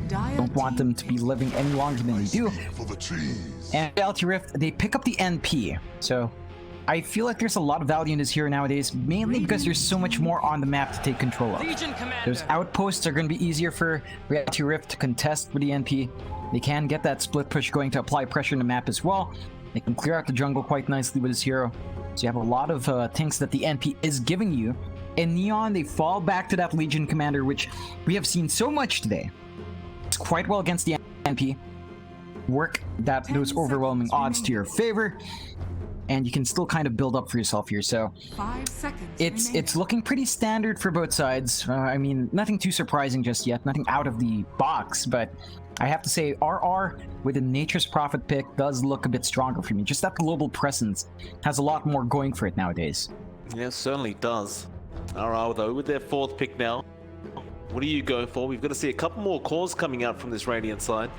don't want them to be living any longer than they do. And Reality Rift, they pick up the NP. So I feel like there's a lot of value in this hero nowadays, mainly because there's so much more on the map to take control of. Those outposts are going to be easier for Reality Rift to contest with the NP. They can get that split push going to apply pressure in the map as well. They can clear out the jungle quite nicely with this hero. So you have a lot of things that the NP is giving you. In Neon, they fall back to that Legion Commander, which we have seen so much today. It's quite well against the NP. Work those overwhelming odds to your favor, and you can still kind of build up for yourself here. So 5 seconds it's looking pretty standard for both sides. I mean, nothing too surprising just yet, nothing out of the box, but I have to say RR with a Nature's Prophet pick does look a bit stronger for me. Just that global presence has a lot more going for it nowadays. Yeah, certainly does. RR though, with their 4th pick now, what are you going for? We've got to see a couple more cores coming out from this Radiant side.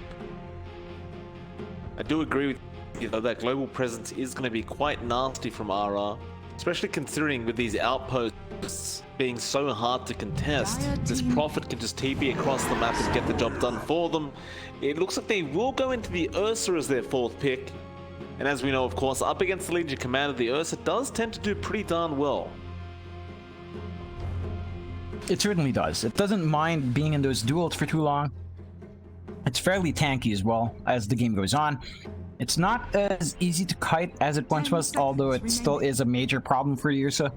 I do agree with you though, that global presence is going to be quite nasty from RR, especially considering with these outposts being so hard to contest. This Prophet can just TP across the map and get the job done for them. It looks like they will go into the Ursa as their 4th pick. And as we know, of course, up against the Legion Commander, the Ursa does tend to do pretty darn well. It certainly does. It doesn't mind being in those duels for too long. It's fairly tanky as well as the game goes on. It's not as easy to kite as it once was, although it still is a major problem for the Ursa.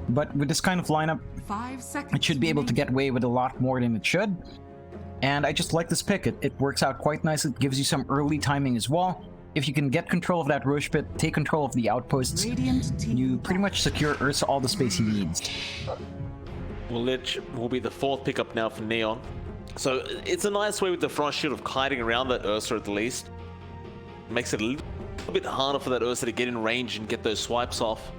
But with this kind of lineup, 5 seconds it should be able to get away with a lot more than it should. And I just like this pick. It works out quite nicely. It gives you some early timing as well. If you can get control of that Roche pit, take control of the outposts, you pretty much secure Ursa all the space he needs. Well, Lich will be the 4th pickup now for Neon. So it's a nice way with the Frost Shield of kiting around that Ursa at the least. Makes it a little bit harder for that Ursa to get in range and get those swipes off.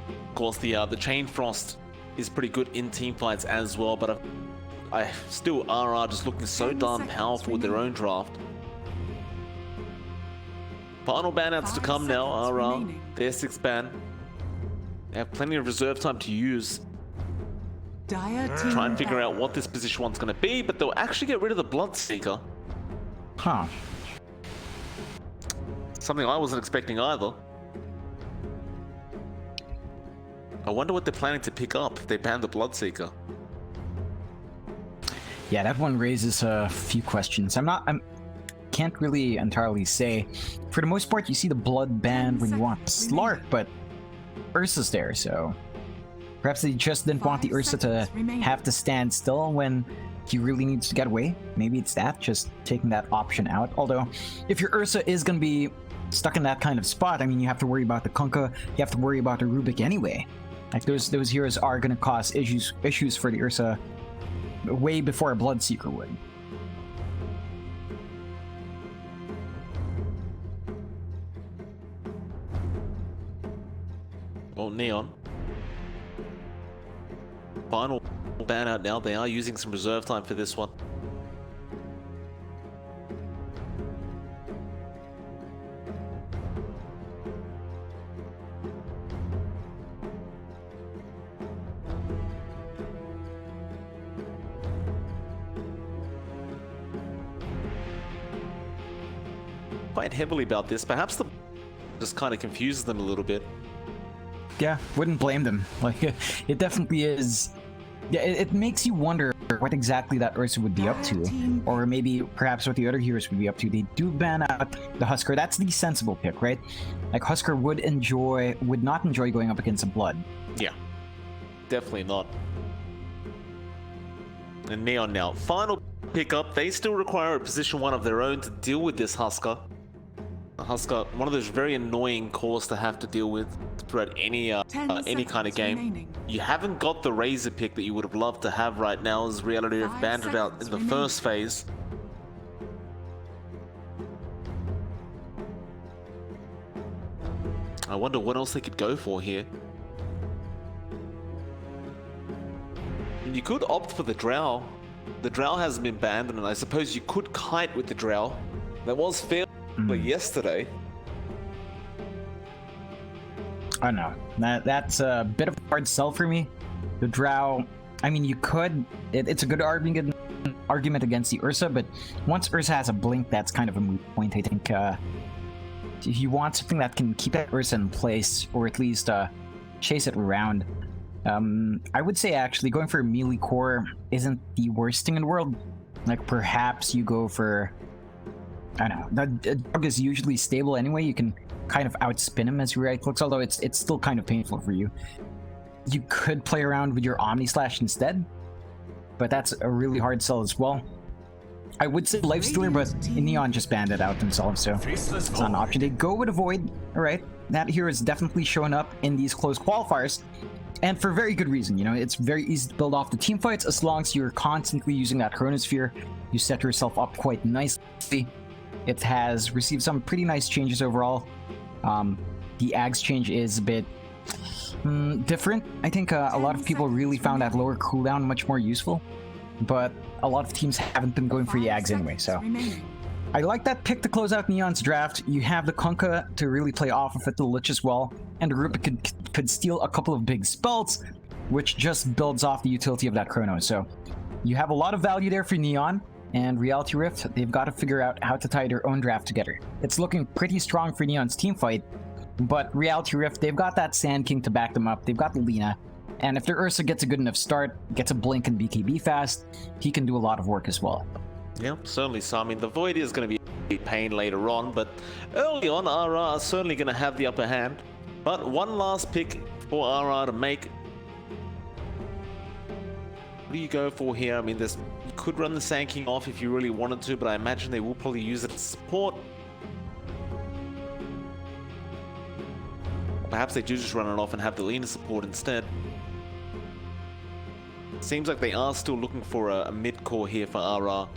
Of course, the Chain Frost is pretty good in team fights as well, but I still RR just looking so darn powerful with their own draft. Final banouts to come now, RR, their 6th ban. They have plenty of reserve time to use. Try and figure out what this position one's going to be, but they'll actually get rid of the Bloodseeker. Huh. Something I wasn't expecting either. I wonder what they're planning to pick up if they ban the Bloodseeker. Yeah, that one raises a few questions. Can't really entirely say. For the most part, you see the blood banned when you want Slark, but Ursa's there, so perhaps they just didn't want the Ursa to have to stand still when he really needs to get away. Maybe it's that, just taking that option out. Although, if your Ursa is going to be stuck in that kind of spot, I mean, you have to worry about the Kunkka, you have to worry about the Rubik anyway. Like, those heroes are going to cause issues for the Ursa way before a Bloodseeker would. Well, Neon. Final ban out now. They are using some reserve time for this one. Quite heavily about this. Perhaps the just kind of confuses them a little bit. Yeah, wouldn't blame them. Like, it definitely is. Yeah, it makes you wonder what exactly that Ursa would be up to, or maybe perhaps what the other heroes would be up to. They do ban out the Husker. That's the sensible pick, right? Like, Husker would not enjoy going up against a Blood. Yeah, definitely not. And Neon now, final pickup. They still require a position 1 of their own to deal with this Husker. Husker, one of those very annoying cores to have to deal with throughout any kind of game. Remaining. You haven't got the Razor pick that you would have loved to have right now, as Reality have banned it out in the first phase. I wonder what else they could go for here. You could opt for the Drow. The Drow hasn't been banned, and I suppose you could kite with the Drow. That was fair yesterday. I don't know. That's a bit of a hard sell for me. The Drow, I mean, you could. It's a good argument argument against the Ursa, but once Ursa has a blink, that's kind of a moot point, I think. If you want something that can keep that Ursa in place, or at least chase it around, I would say actually going for a melee core isn't the worst thing in the world. Like perhaps you go for, I don't know, the dog is usually stable anyway. You can kind of outspin him as your right clicks, although it's still kind of painful for you. You could play around with your Omni Slash instead, but that's a really hard sell as well. I would say Lifestealer, but Neon just banned it out themselves, so it's not an option. They go with a Void. Alright, that hero is definitely showing up in these close qualifiers, and for very good reason. You know, it's very easy to build off the team fights as long as you're constantly using that Chronosphere. You set yourself up quite nicely. It has received some pretty nice changes overall. The Ags change is a bit different. I think a lot of people really found that lower cooldown much more useful, but a lot of teams haven't been going for the Ags anyway, so I like that pick to close out Neon's draft. You have the Kunkka to really play off of it, the Lich as well, and the Rupa could steal a couple of big spells, which just builds off the utility of that Chrono. So you have a lot of value there for Neon, and Reality Rift, they've got to figure out how to tie their own draft together. It's looking pretty strong for Neon's team fight, but Reality Rift, they've got that Sand King to back them up. They've got the Lina, and if their Ursa gets a good enough start, gets a blink and BKB fast, he can do a lot of work as well. Yeah, certainly so. I mean, the Void is going to be a pain later on, but early on, RR are certainly going to have the upper hand. But one last pick for RR to make. What do you go for here? I mean, you could run the Sand King off if you really wanted to, but I imagine they will probably use it as support. Perhaps they do just run it off and have the Lina support instead. Seems like they are still looking for a mid-core here for RR.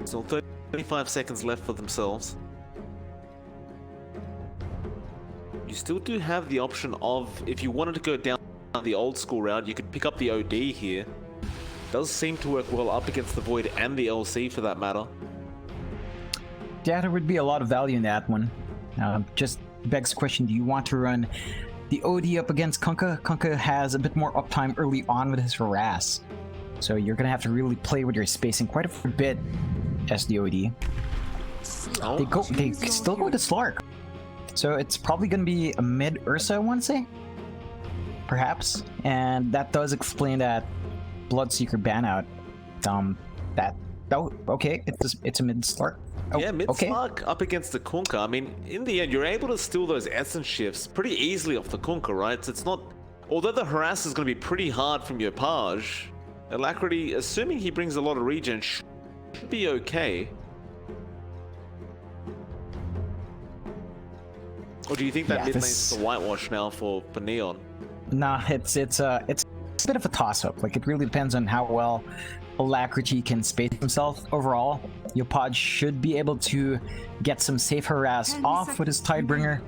Still 35 seconds left for themselves. You still do have the option of, if you wanted to go down the old school route, you could pick up the OD here. Does seem to work well up against the Void and the LC for that matter. Yeah, there would be a lot of value in that one. Just begs the question, do you want to run the OD up against Kunkka? Kunkka has a bit more uptime early on with his Harass, so you're going to have to really play with your spacing quite a bit as the OD. Oh. They still go to Slark, so it's probably going to be a mid Ursa, I want to say, perhaps, and that does explain that Bloodseeker ban out. Okay, it's a mid Slark. Oh, yeah, mid Slark up against the Kunkka. I mean, in the end, you're able to steal those essence shifts pretty easily off the Kunkka, right? So it's not, although the Harass is going to be pretty hard from your Page, Alacrity, assuming he brings a lot of regen, should be okay. Or do you think that mid lane's the whitewash now for Neon? Nah, it's a bit of a toss-up. Like, it really depends on how well Alacrity can space himself overall. Your Pod should be able to get some safe harass off with his Tidebringer,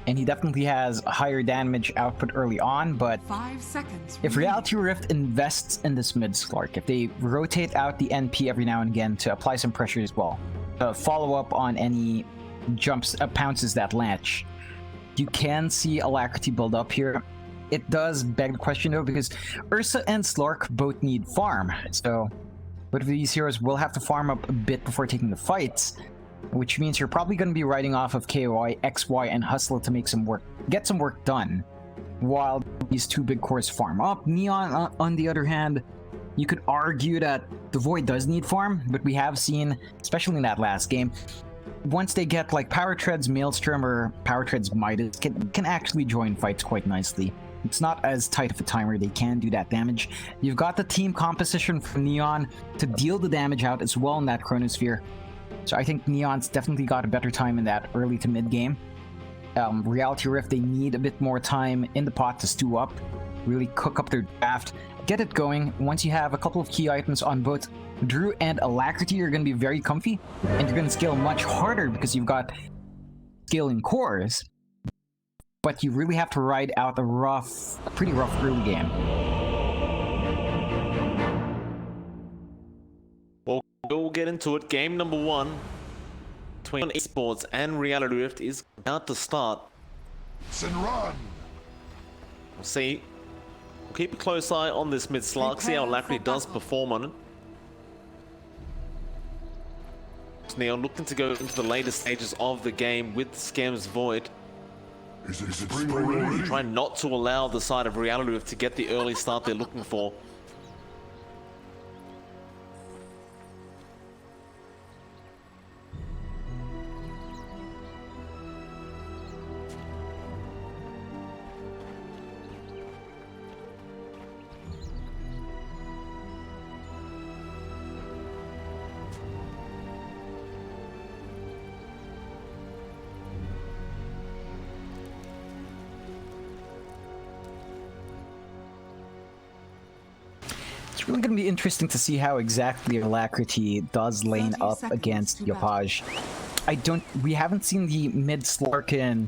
and he definitely has a higher damage output early on, but 5 seconds if Reality Rift invests in this mid Slark, if they rotate out the NP every now and again to apply some pressure as well, follow up on any jumps, pounces that latch, you can see Alacrity build up here. It does beg the question though, because Ursa and Slark both need farm, so both of these heroes will have to farm up a bit before taking the fights, which means you're probably going to be riding off of KOI, XY, and Hustle to make some work, get some work done, while these two big cores farm up. Neon, on the other hand, you could argue that the Void does need farm, but we have seen, especially in that last game, once they get like Power Treads Maelstrom or Power Treads Midas, can actually join fights quite nicely. It's not as tight of a timer, they can do that damage. You've got the team composition from Neon to deal the damage out as well in that Chronosphere. So I think Neon's definitely got a better time in that early to mid game. Reality Rift, they need a bit more time in the pot to stew up, really cook up their draft, get it going. Once you have a couple of key items on both Drew and Alacrity, you're going to be very comfy, and you're going to scale much harder because you've got scaling cores. But you really have to ride out a pretty rough early game. Well, we'll get into it. Game number 1. between Esports and Reality Rift is about to start. Run. We'll see. We'll keep a close eye on this mid slug, see how Alacrity does perform on it. Neon looking to go into the later stages of the game with Skem's Void. Is it spring already? Trying not to allow the side of Reality Rift to get the early start they're looking for. It's really going to be interesting to see how exactly Alacrity does lane up against Yopaj. We haven't seen the mid slurk in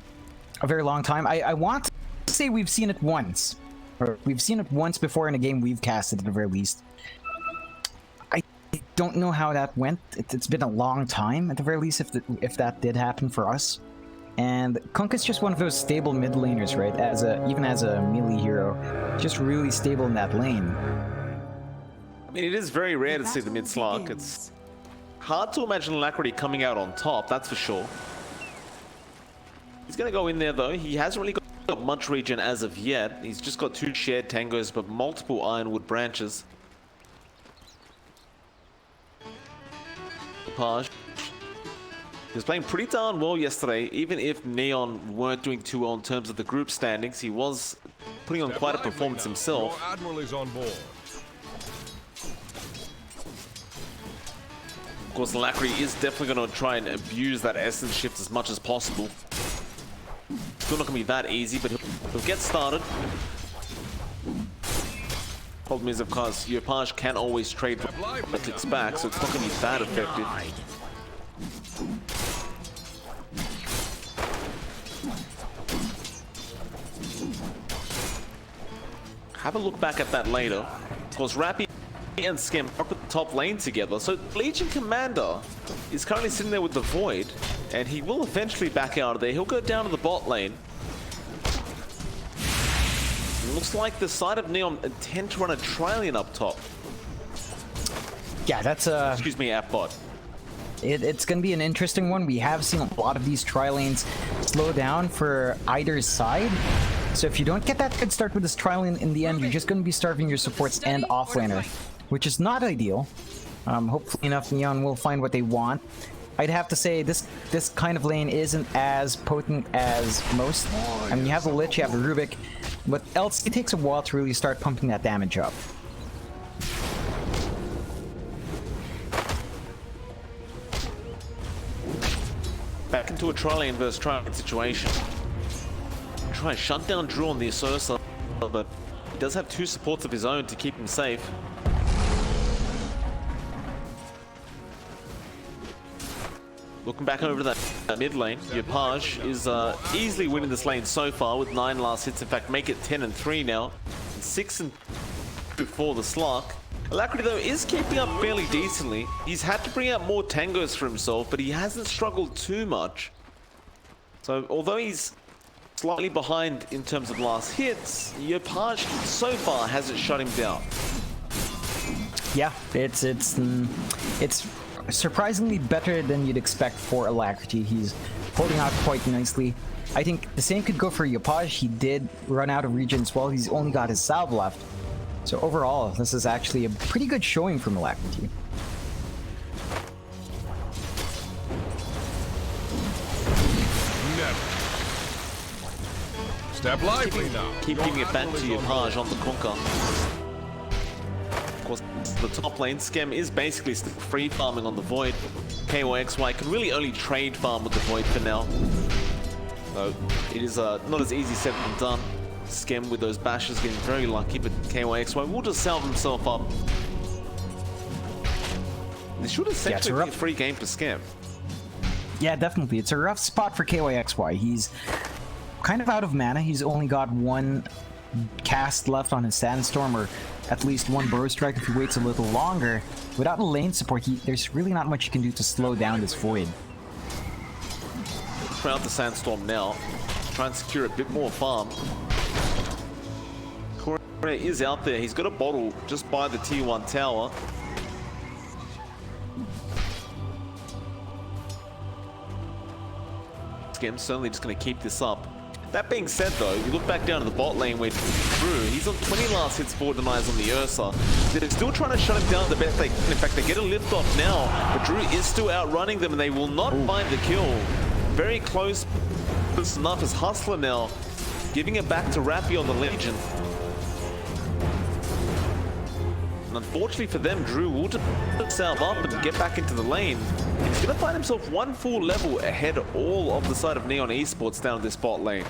a very long time. I want to say we've seen it once. Or we've seen it once before in a game we've casted at the very least. I don't know how that went. It's been a long time at the very least if that did happen for us. And Kunk is just one of those stable mid laners, right? Even as a melee hero, just really stable in that lane. I mean, it is very rare to see the mid slug. It's hard to imagine Alacrity coming out on top, that's for sure. He's going to go in there, though. He hasn't really got much regen as of yet. He's just got 2 shared tangos, but multiple ironwood branches. Page. He was playing pretty darn well yesterday, even if Neon weren't doing too well in terms of the group standings. He was putting on quite a performance himself. Admiral is on board. Of course, Alacrity is definitely going to try and abuse that essence shift as much as possible. Still not going to be that easy, but he'll get started. Problem is, of course, Yopaj can always trade for clicks back, so it's not going to be that effective. Have a look back at that later. Of course, Rappy and Skem are at the top lane together, so Legion Commander is currently sitting there with the Void, and he will eventually back out of there. He'll go down to the bot lane. It looks like the side of Neon intend to run a Trillion up top. Yeah, that's Excuse me, at bot. It's going to be an interesting one. We have seen a lot of these tri-lanes slow down for either side. So if you don't get that good start with this tri-lane in the end, you're just going to be starving your supports and offlaner, which is not ideal. Hopefully enough, Neon will find what they want. I'd have to say this kind of lane isn't as potent as most. I mean, you have the Lich, you have the Rubik, but else it takes a while to really start pumping that damage up. Back into a Trillion versus Trillion situation. Try and shut down Drew on the Asursa, but he does have 2 supports of his own to keep him safe. Looking back over that mid lane, Yopaj is easily winning this lane so far with 9 last hits. In fact, make it 10 and 3 now, and 6 and 2 for the Slark. Alacrity, though, is keeping up fairly decently. He's had to bring out more tangos for himself, but he hasn't struggled too much. So, although he's slightly behind in terms of last hits, Yopaj so far hasn't shut him down. Yeah, it's surprisingly better than you'd expect for Alacrity. He's holding out quite nicely. I think the same could go for Yopaj. He did run out of regen as well. He's only got his salve left. So overall, this is actually a pretty good showing from Alacrity. Step lively now. Keeping it back to Yopaj on the Kunkka. Of course, the top lane, Skem is basically still free farming on the Void. KYXY can really only trade farm with the Void for now. So it is not as easy said than done. Skem with those bashes getting very lucky, but KYXY will just salve himself up. This should essentially be a free game for Skem. Yeah, definitely. It's a rough spot for KYXY. He's kind of out of mana. He's only got 1 cast left on his Sandstorm, or at least 1 Burrow Strike if he waits a little longer. Without a lane support, there's really not much you can do to slow down this Void. try out the Sandstorm now. Try and secure a bit more farm. Corey is out there. He's got a bottle just by the tier 1 tower. Skim certainly just going to keep this up. That being said though, you look back down to the bot lane where Drew, he's on 20 last hits, 4 denies on the Ursa. They're still trying to shut him down the best they can. In fact, they get a lift off now, but Drew is still outrunning them and they will not find the kill. Very close enough as Hustler now, giving it back to Rappy on the Legion. And unfortunately for them, Drew will just salve up and get back into the lane. He's going to find himself one full level ahead all of the side of Neon Esports down this bot lane.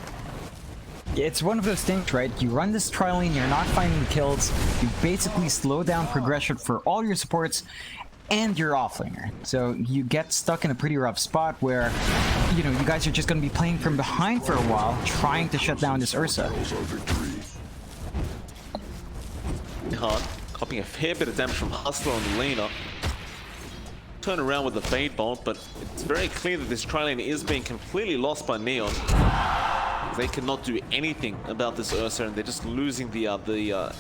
Yeah, it's one of those things, right? You run this trial lane, you're not finding kills, you basically slow down progression for all your supports and your offlaner. So you get stuck in a pretty rough spot where, you know, you guys are just going to be playing from behind for a while, trying to shut down this Ursa. Hard, copying a fair bit of damage from Hustler on the laner. Turn around with the Fade Bolt, but it's very clear that this tri lane is being completely lost by Neon. They cannot do anything about this Ursa, and they're just losing the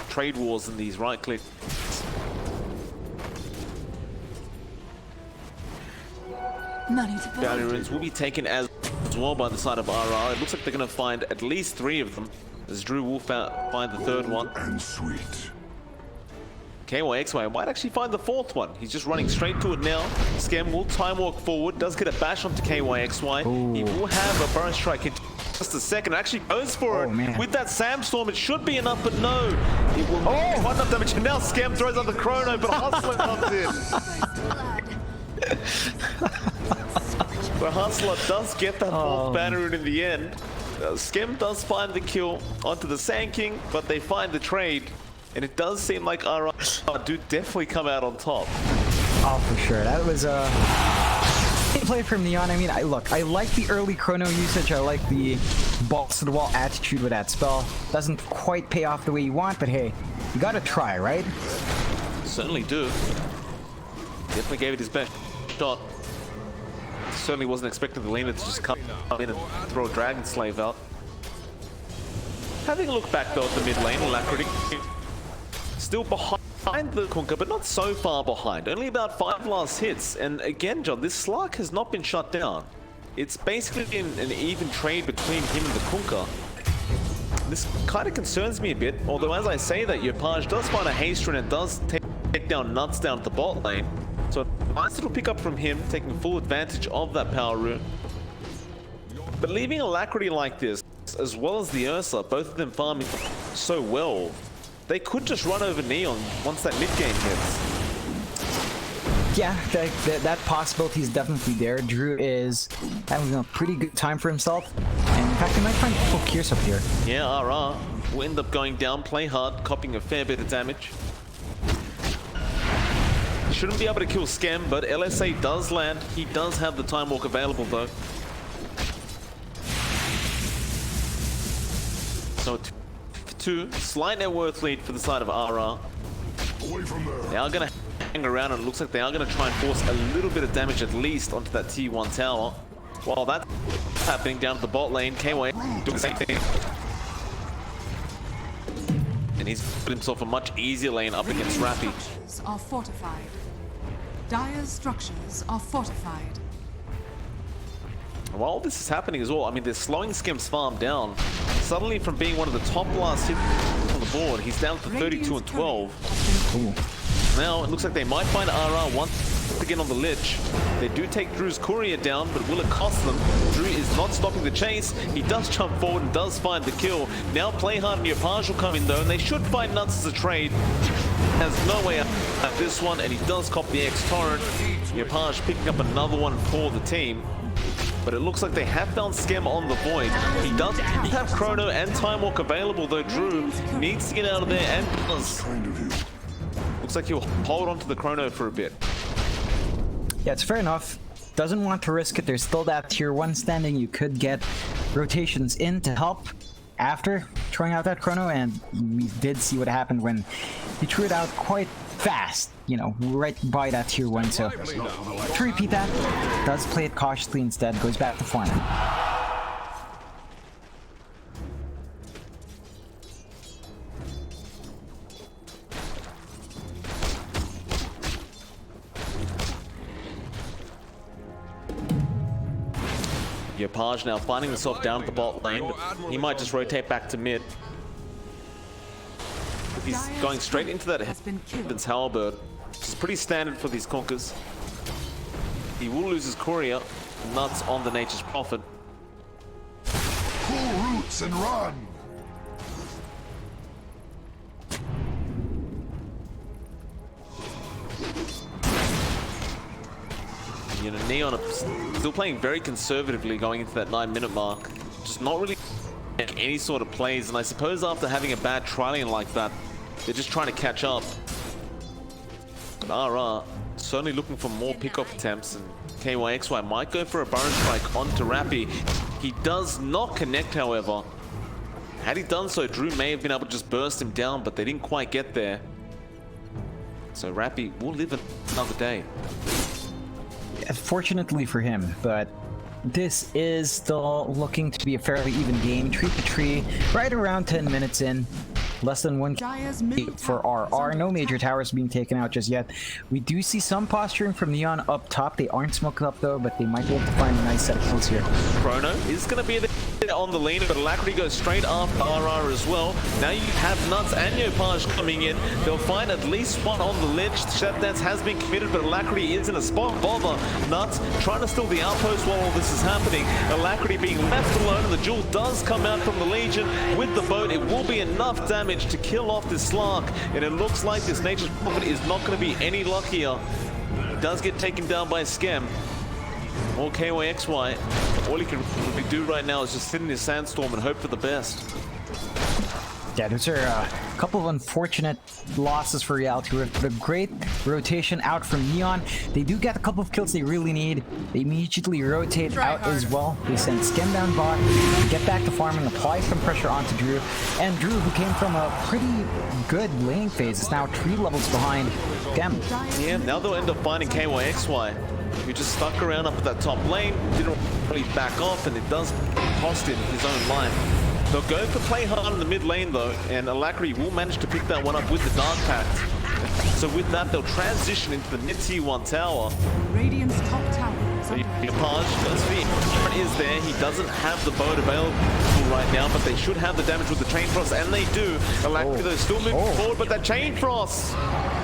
trade wars in these right clicks. Bounty runes will be taken as well by the side of RR. It looks like they're going to find at least 3 of them, as Drew will find the 3rd one. And sweet. KYXY might actually find the 4th one. He's just running straight to it now. Scam will time walk forward, does get a bash onto KYXY. Ooh. He will have a burst strike in just a second. Actually goes for it. Man. With that Sandstorm, it should be enough, but no. It will not find enough damage. And now Scam throws out the Chrono, but Hustler comes in. But Hustler does get that 4th banner rune in the end. Skim does find the kill onto the Sand King, but they find the trade. And it does seem like RR do definitely come out on top. Oh, for sure. That was a play from Neon. I mean, I like the early chrono usage. I like the balls to the wall attitude with that spell. Doesn't quite pay off the way you want, but hey, you gotta try, right? Certainly do. Definitely gave it his best shot. Certainly wasn't expecting the laner to just come in and throw a Dragon Slave out. Having a look back though at the mid lane, Alacrity still behind the Kunkka, but not so far behind. Only about 5 last hits. And again, John, this Slark has not been shut down. It's basically an even trade between him and the Kunkka. This kind of concerns me a bit, although as I say that, Yopaj does find a haste rune and does take down Nuts down at the bot lane. So a nice little pickup from him, taking full advantage of that power rune. But leaving Alacrity like this, as well as the Ursa, both of them farming so well, they could just run over Neon once that mid game hits. Yeah, that possibility is definitely there. Drew is having a pretty good time for himself. And in fact, he might find full Kier's up here. Yeah, RR will end up going down, play hard, copying a fair bit of damage. Shouldn't be able to kill Scam, but LSA does land. He does have the Time Walk available though. So 2, slight net worth lead for the side of RR. Away from there. They are going to hang around, and it looks like they are going to try and force a little bit of damage at least onto that T1 tower. While that's happening down at the bot lane, KY doing the same thing. And he's put himself a much easier lane up against Rappy. Structures are fortified. Dire structures are fortified. While this is happening as well, I mean, they're slowing Skim's farm down. Suddenly, from being one of the top last hits on the board, he's down to 32 and 12. Ooh. Now, it looks like they might find RR once again on the Lich. They do take Drew's courier down, but will it cost them? Drew is not stopping the chase. He does jump forward and does find the kill. Now, Play Hard and Yopaj will come in though, and they should find Nuts as a trade. Has no way out at this one, and he does cop the X-Torrent. Yopaj picking up another one for the team. But it looks like they have found Scam on the Void. He does have Chrono and Time Walk available, though Drew needs to get out of there and does. Looks like he'll hold on to the Chrono for a bit. Yeah, it's fair enough. Doesn't want to risk it. There's still that tier 1 standing. You could get rotations in to help after trying out that Chrono, and we did see what happened when he threw it out quite fast, you know, right by that tier 1. So to repeat that, does play it cautiously instead, goes back to farming. Page now finding himself down at the bot lane. He might just rotate back to mid. He's going straight into that Heaven's Halberd, which is pretty standard for these conkers. He will lose his courier. Nuts on the Nature's Prophet. Pull roots and run. You know, Neon are still playing very conservatively going into that 9-minute mark. Just not really making any sort of plays. And I suppose after having a bad trialing like that, they're just trying to catch up. But RR certainly looking for more pickoff attempts, and KYXY might go for a Burrow Strike onto Rappy. He does not connect, however. Had he done so, Drew may have been able to just burst him down, but they didn't quite get there. So Rappy will live another day. Fortunately for him, but this is still looking to be a fairly even game. Tree to tree, right around 10 minutes in. Less than 1 for RR. No major towers being taken out just yet. We do see some posturing from Neon up top. They aren't smoked up though, but they might be able to find a nice set of kills here. Chrono is going to be on the lane, but Alacrity goes straight after RR as well. Now you have Nuts and Yopage coming in. They'll find at least one on the ledge. Shadow Dance has been committed, but Alacrity is in a spot. Bother. Nuts trying to steal the outpost while all this is happening. Alacrity being left alone, and the jewel does come out from the Legion with the boat. It will be enough damage to kill off this Slark, and it looks like this Nature's Prophet is not going to be any luckier. He does get taken down by Scam. Or KYXY. All he can really do right now is just sit in his sandstorm and hope for the best. Yeah, those are a couple of unfortunate losses for Reality Rift, but a great rotation out from Neon. They do get a couple of kills they really need. They immediately rotate out as well. They send Skem down bot, get back to farming, apply some pressure onto Drew. And Drew, who came from a pretty good laning phase, is now 3 levels behind Skem. Yeah, now they'll end up finding KYXY, who just stuck around up at that top lane, didn't really back off, and it does cost him his own life. They'll go for play hard in the mid lane though, and Alacrity will manage to pick that one up with the Dark Pact. So with that, they'll transition into the mid tier 1 tower. Radiant's top tower is under Page is there. He doesn't have the boat available right now, but they should have the damage with the Chain Frost, and they do. Alacrity though still moving forward, but that Chain Frost!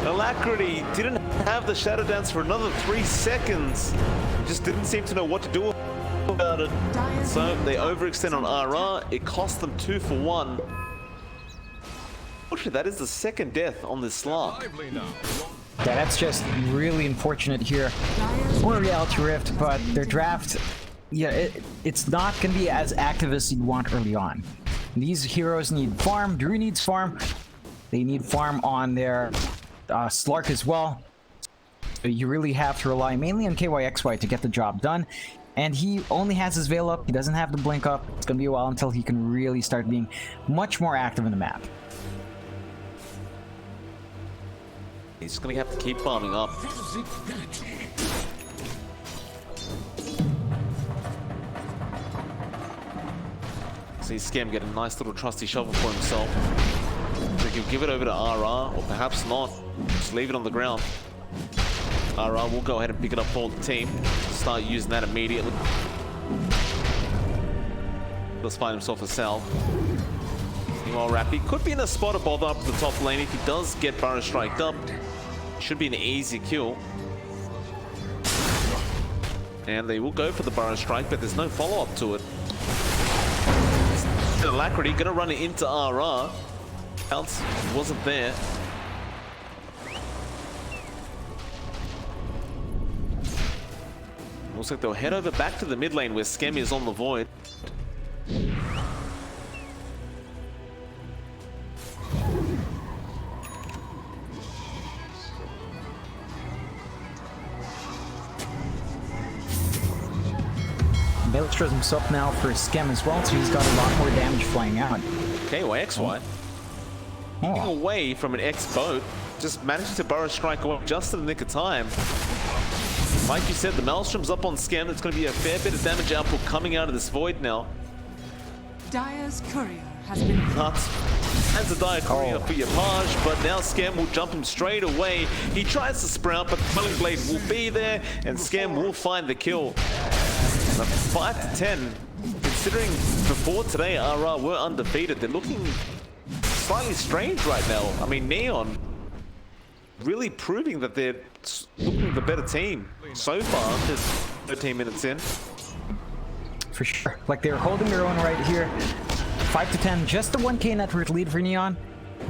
Alacrity didn't have the Shadow Dance for another 3 seconds. Just didn't seem to know what to do about it. So they overextend on RR. It cost them 2 for 1. Actually, that is the 2nd death on this Slark. Yeah, that's just really unfortunate here for Reality Rift, but their draft, yeah, it's not going to be as active as you'd want early on. These heroes need farm. Drew needs farm. They need farm on their Slark as well. So you really have to rely mainly on KYXY to get the job done. And he only has his Veil up. He doesn't have the Blink up. It's going to be a while until he can really start being much more active in the map. He's going to have to keep farming up. See Scam get a nice little trusty shovel for himself. So he'll give it over to RR, or perhaps not. Just leave it on the ground. RR will go ahead and pick it up for the team. Start using that immediately. Let's find himself a cell. Meanwhile, Rappy could be in a spot of bother up at the top lane. If he does get Burrow Striked up, should be an easy kill. And they will go for the Burrow Strike, but there's no follow-up to it. Alacrity gonna run it into RR. Bounce wasn't there. Looks like they'll head over back to the mid lane where Skem is on the void. Maelstro's himself now for Skem as well, so he's got a lot more damage flying out. KYXY. Moving away from an X boat just managed to burrow strike away just in the nick of time. Like you said, the Maelstrom's up on Scam. It's going to be a fair bit of damage output coming out of this void now. Dire's courier has been Nuts. Hands a dire courier for Yamaj, but now Scam will jump him straight away. He tries to sprout, but the Quelling Blade will be there, and Scam will find the kill. And a 5-10. Considering before today, RR were undefeated, they're looking slightly strange right now. I mean, Neon really proving that they're looking the better team so far, just 13 minutes in. For sure. Like, they're holding their own right here. 5-10, just a 1k net worth lead for Neon.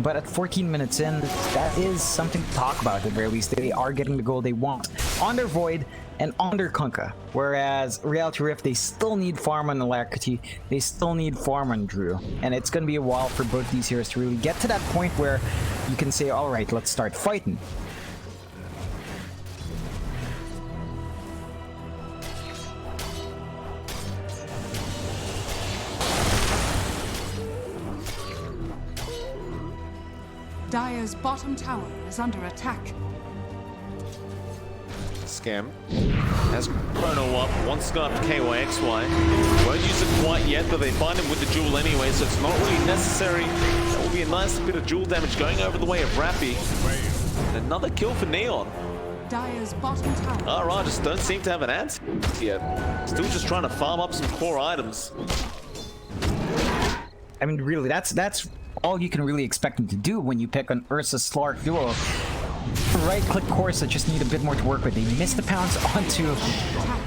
But at 14 minutes in, that is something to talk about at the very least. They are getting the goal they want on their Void and on their Kunkka. Whereas Reality Rift, they still need farm on Alacrity. They still need farm on Drew. And it's going to be a while for both these heroes to really get to that point where you can say, alright, let's start fighting. Dire's bottom tower is under attack. Scam has Chrono up, wants to go after KYXY. Won't use it quite yet, but they find him with the jewel anyway, so it's not really necessary. That will be a nice bit of jewel damage going over the way of Rappy. And another kill for Neon. Dire's bottom tower. RR just don't seem to have an answer yet. Still just trying to farm up some core items. I mean, really, that's all you can really expect them to do when you pick an Ursa Slark duo. Right-click cores that just need a bit more to work with. They missed the pounce onto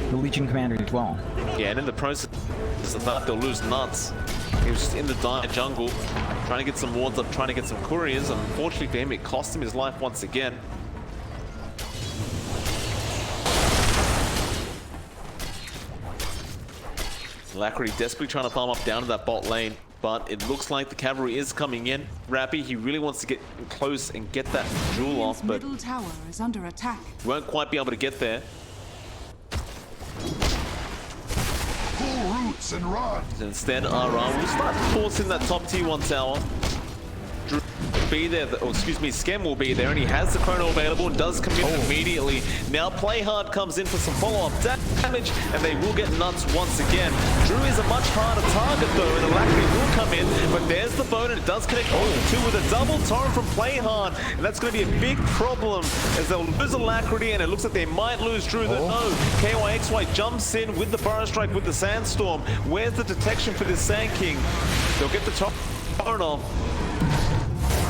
the Legion Commander as well. Yeah, and in the process, I thought they'll lose nuts. He was just in the dire jungle, trying to get some wards up, trying to get some couriers, and unfortunately for him, it cost him his life once again. Alacrity desperately trying to farm up down to that bot lane, but it looks like the cavalry is coming in. Rappy, he really wants to get close and get that jewel off, but middle tower is under attack. won't quite be able to get there. Pull roots and run. Instead, RR will start forcing that top tier 1 tower. Drew will be there, or excuse me, Scam will be there, and he has the chrono available and does commit immediately. Now Play Hard comes in for some follow-up damage, and they will get nuts once again. Drew is a much harder target though, and Alacrity will come in, but there's the bone, and it does connect two with a double torrent from Play Hard, and that's going to be a big problem as they'll lose Alacrity, and it looks like they might lose Drew. No, KYXY jumps in with the Burrow Strike with the Sandstorm. Where's the detection for this Sand King? They'll get the top torrent off.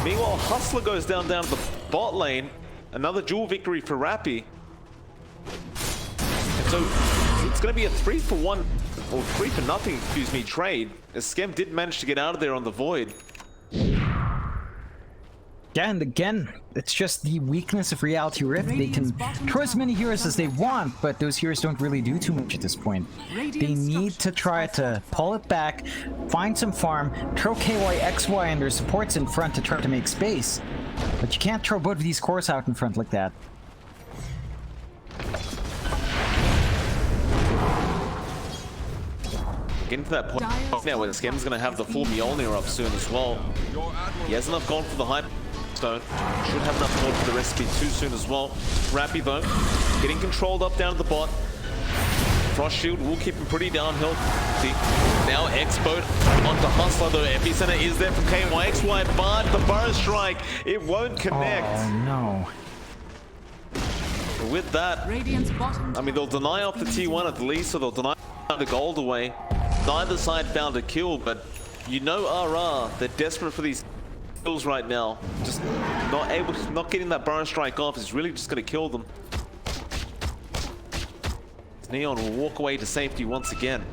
Meanwhile, Hustler goes down to the bot lane. Another duel victory for Rappy. And so it's going to be a 3-for-1, or 3-for-0, excuse me, trade, as Scam did manage to get out of there on the Void. Yeah, and again, it's just the weakness of Reality Rift. They can throw as many heroes as they want, but those heroes don't really do too much at this point. They need to try to pull it back, find some farm, throw KYXY and their supports in front to try to make space. But you can't throw both of these cores out in front like that. Getting to that point now where Scam's going to have the full Mjolnir up soon as well. He has enough gold for the hype stone. Should have enough gold for the recipe too soon as well. Rappy though, getting controlled up down to the bot. Frost Shield will keep him pretty downhill. See, now X-Boat onto Hustler though. Epicenter is there from KYXY, but the Burrow Strike, it won't connect. Oh no. With that, Radiant's bottom I mean, they'll deny off the T1 at least, so they'll deny the gold away. Neither side found a kill, but you know RR, they're desperate for these kills right now. Just not getting that Burrow Strike off is really just going to kill them. Neon will walk away to safety once again.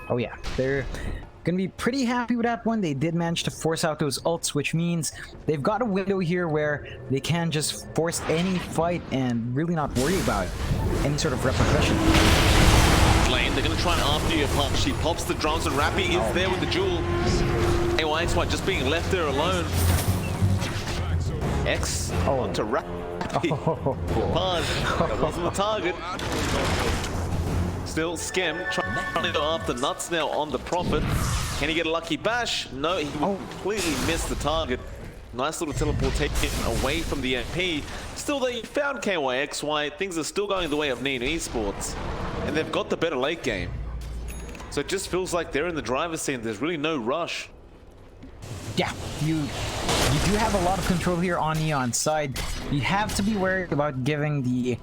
Oh yeah, they're gonna be pretty happy with that one. They did manage to force out those ults, which means they've got a window here where they can just force any fight and really not worry about any sort of repercussion. Lane, they're gonna try and after you pop. She pops the drums and Rappy is there with the jewel. KYXY just being left there alone. X onto Rappy. Pun. That wasn't the target. Still Scam trying to go after Nuts now on the Prophet. Can he get a lucky bash? No, he will completely miss the target. Nice little teleportation away from the MP. Still, they found KYXY. Things are still going the way of Neon Esports. And they've got the better late game. So it just feels like they're in the driver's seat. There's really no rush. Yeah, you do have a lot of control here on Neon's side. You have to be worried about giving the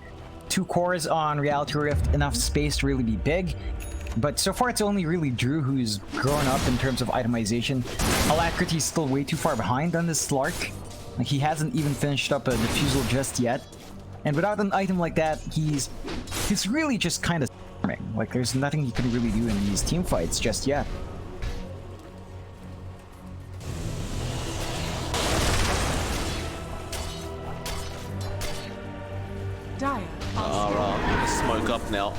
2 cores on Reality Rift enough space to really be big. But so far it's only really Drew who's grown up in terms of itemization. Alacrity is still way too far behind on this Slark. Like, he hasn't even finished up a defusal just yet. And without an item like that, he's really just kind of like, there's nothing he can really do in these team fights just yet. Dire. Smoke up now.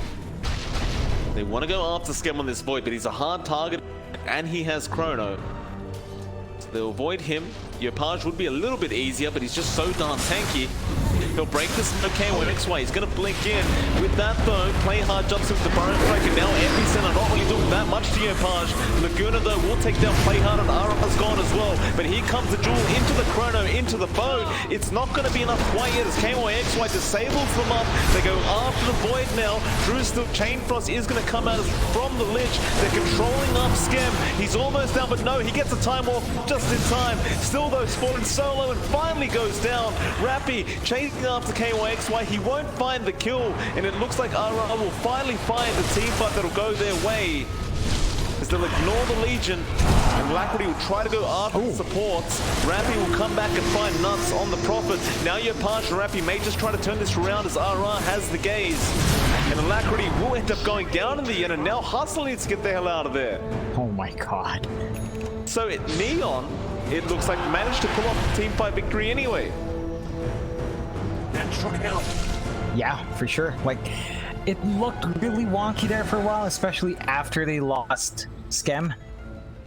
They want to go after Skem on this Void, but he's a hard target, and he has Chrono. So they'll avoid him. Yopaj would be a little bit easier, but he's just so darn tanky. He'll break this KYXY. He's going to blink in. With that, though, Play Hard jumps into the Burrow Strike, and now Epicenter not really doing that much to Yopaj. Laguna, though, will take down Play Hard, and Ara's gone as well. But here comes the duel into the Chrono, into the bow. It's not going to be enough quite yet as KYXY disables them up. They go after the Void now. Drew's still, Chain Frost is going to come out from the Lich. They're controlling up Skem. He's almost down, but no, he gets a time off just in time. Still, though, falling solo and finally goes down. Rappy chasing after KYXY. He won't find the kill, and it looks like Ara will finally find the team fight that'll go their way. As they'll ignore the Legion, and Alacrity will try to go after the supports. Rappy will come back and find Nuts on the Prophet. Now Yopaj and Rappy may just try to turn this around as Ara has the gaze. And Alacrity will end up going down in the end, and now Hustle needs to get the hell out of there. Oh my god. So Neon, it looks like, managed to pull off the team fight victory anyway. Yeah, for sure. Like, it looked really wonky there for a while, especially after they lost Skem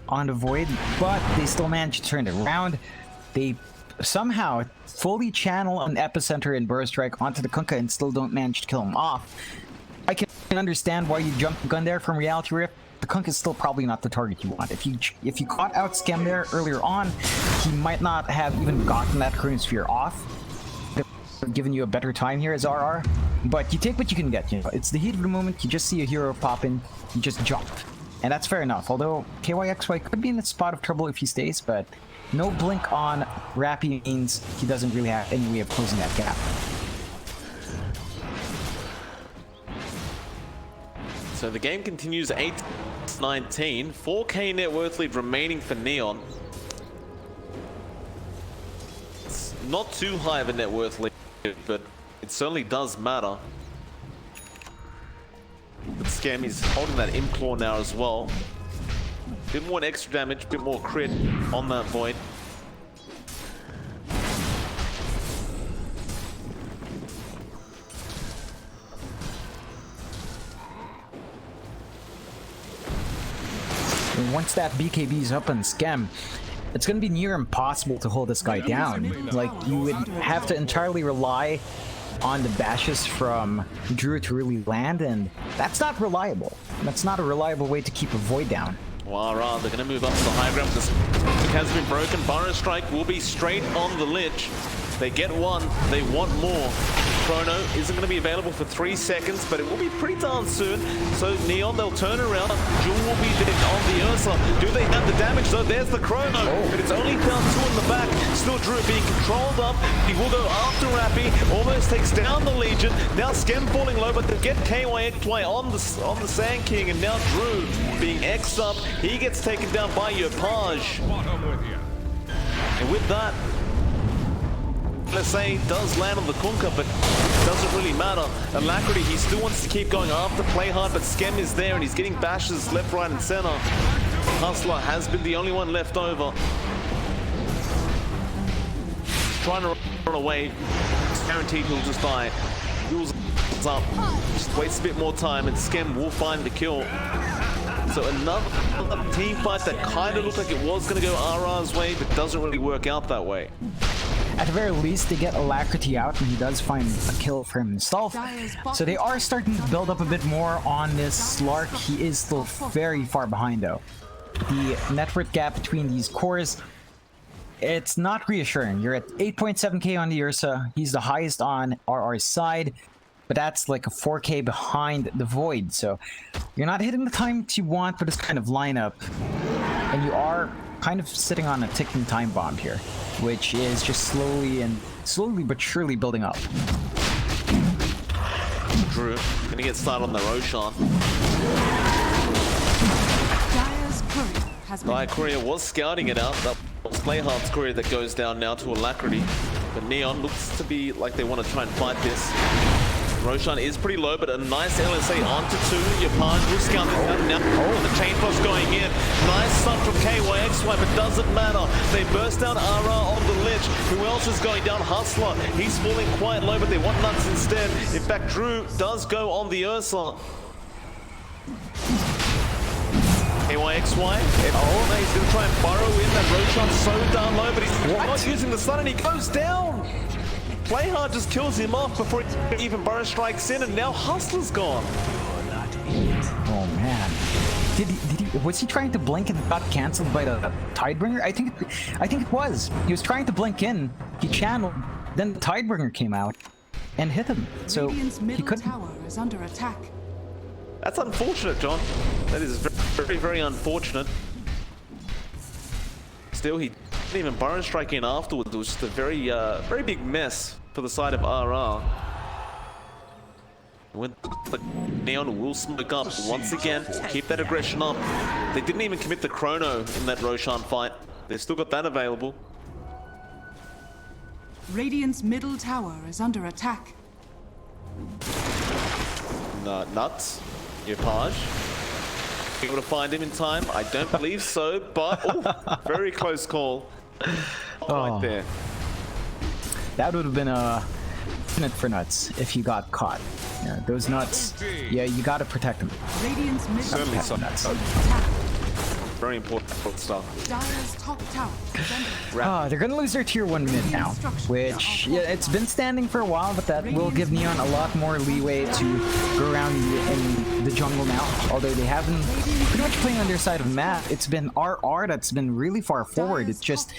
on the Void, but they still managed to turn it around. They somehow fully channel an Epicenter and Burrow Strike onto the Kunkka and still don't manage to kill him off. I can understand why you jumped the gun there from Reality Rift. The Kunkka is still probably not the target you want. If you caught out Skem there earlier on, he might not have even gotten that Chronosphere off. Giving you a better time here as RR, but you take what you can get. You know, it's the heat of the moment. You just see a hero pop in, you just jump, and that's fair enough. Although KYXY could be in a spot of trouble if he stays, but no blink on Rappy means he doesn't really have any way of closing that gap. So the game continues 8-19, 4K net worth lead remaining for Neon. It's not too high of a net worth lead, but it certainly does matter. But Skem is holding that Implore now as well. Bit more extra damage, bit more crit on that Void. And once that BKB is up on Skem, it's going to be near impossible to hold this guy down. Like, you would have to entirely rely on the bashes from Drew to really land, and that's not reliable. That's not a reliable way to keep a Void down. Well, they're going to move up to the high ground. This has been broken. Burrow Strike will be straight on the Lich. They get one, they want more. Chrono isn't going to be available for 3 seconds, but it will be pretty darn soon. So Neon, they'll turn around. Jewel will be there on the Ursa. Do they have the damage though? There's the Chrono, but it's only down 2 in the back. Still Drew being controlled up. He will go after Rappy. Almost takes down the Legion. Now Skem falling low, but they get KYXY on the Sand King, and now Drew being X'd up. He gets taken down by Yopaj. And with that, let's say does land on the Kunkka, but it doesn't really matter. Alacrity, he still wants to keep going after, play hard, but Skem is there and he's getting bashes left, right, and center. Hustler has been the only one left over. Trying to run away. It's guaranteed he'll just die. Heals up, just wastes a bit more time, and Skem will find the kill. So another team fight that kind of looked like it was going to go RR's way, but doesn't really work out that way. At the very least, they get Alacrity out, and he does find a kill for himself. So they are starting to build up a bit more on this Slark. He is still very far behind, though. The network gap between these cores it's not reassuring. You're at 8.7k on the Ursa. He's the highest on RR's side, but that's like a 4k behind the Void. So you're not hitting the time that you want for this kind of lineup, and you are kind of sitting on a ticking time bomb here, which is just slowly but surely building up. Drew gonna get started on the Roshan. Dire's courier has been Courier was scouting it out. That was Playhard's courier that goes down now to Alacrity. But Neon looks to be like they want to try and fight this. Roshan is pretty low, but a nice LSA onto 2. Yapaj will scout this out now. Oh, the chain toss going in. Nice stun from KYXY, but doesn't matter. They burst down Ara on the Lich. Who else is going down? Hustler. He's falling quite low, but they want Nuts instead. In fact, Drew does go on the Ursa. KYXY. Oh, he's going to try and burrow in. That Roshan's so down low, but he's not using the stun, and he goes down. Playhard just kills him off before even Burrow strikes in, and now Hustler's gone. Oh man, was he trying to blink and got cancelled by the Tidebringer? I think it was. He was trying to blink in. He channeled, then the Tidebringer came out and hit him. So Radiant's he middle couldn't. tower is under attack. That's unfortunate, John. That is very, very unfortunate. Still, he didn't even Burrow strike in afterwards. It was just a very, very big mess for the side of RR. When Neon will smoke up once again, keep that aggression up. They didn't even commit the chrono in that Roshan fight. They've still got that available. Radiant's middle tower is under attack. Nuts. Yapaj. Able to find him in time? I don't believe so, but very close call. Right there. That would have been a minute for Nuts if you got caught. Yeah, those Nuts. Yeah, you got to protect them. Radiant's middle Certainly tower so. is under attack. Very important stuff. Dire's top tower is under attack. They're gonna lose their tier 1 mid now, which, yeah, it's been standing for a while, but that will give Neon a lot more leeway to go around in the jungle now. Although they have been pretty much playing on their side of the map, it's been RR that's been really far forward. It's just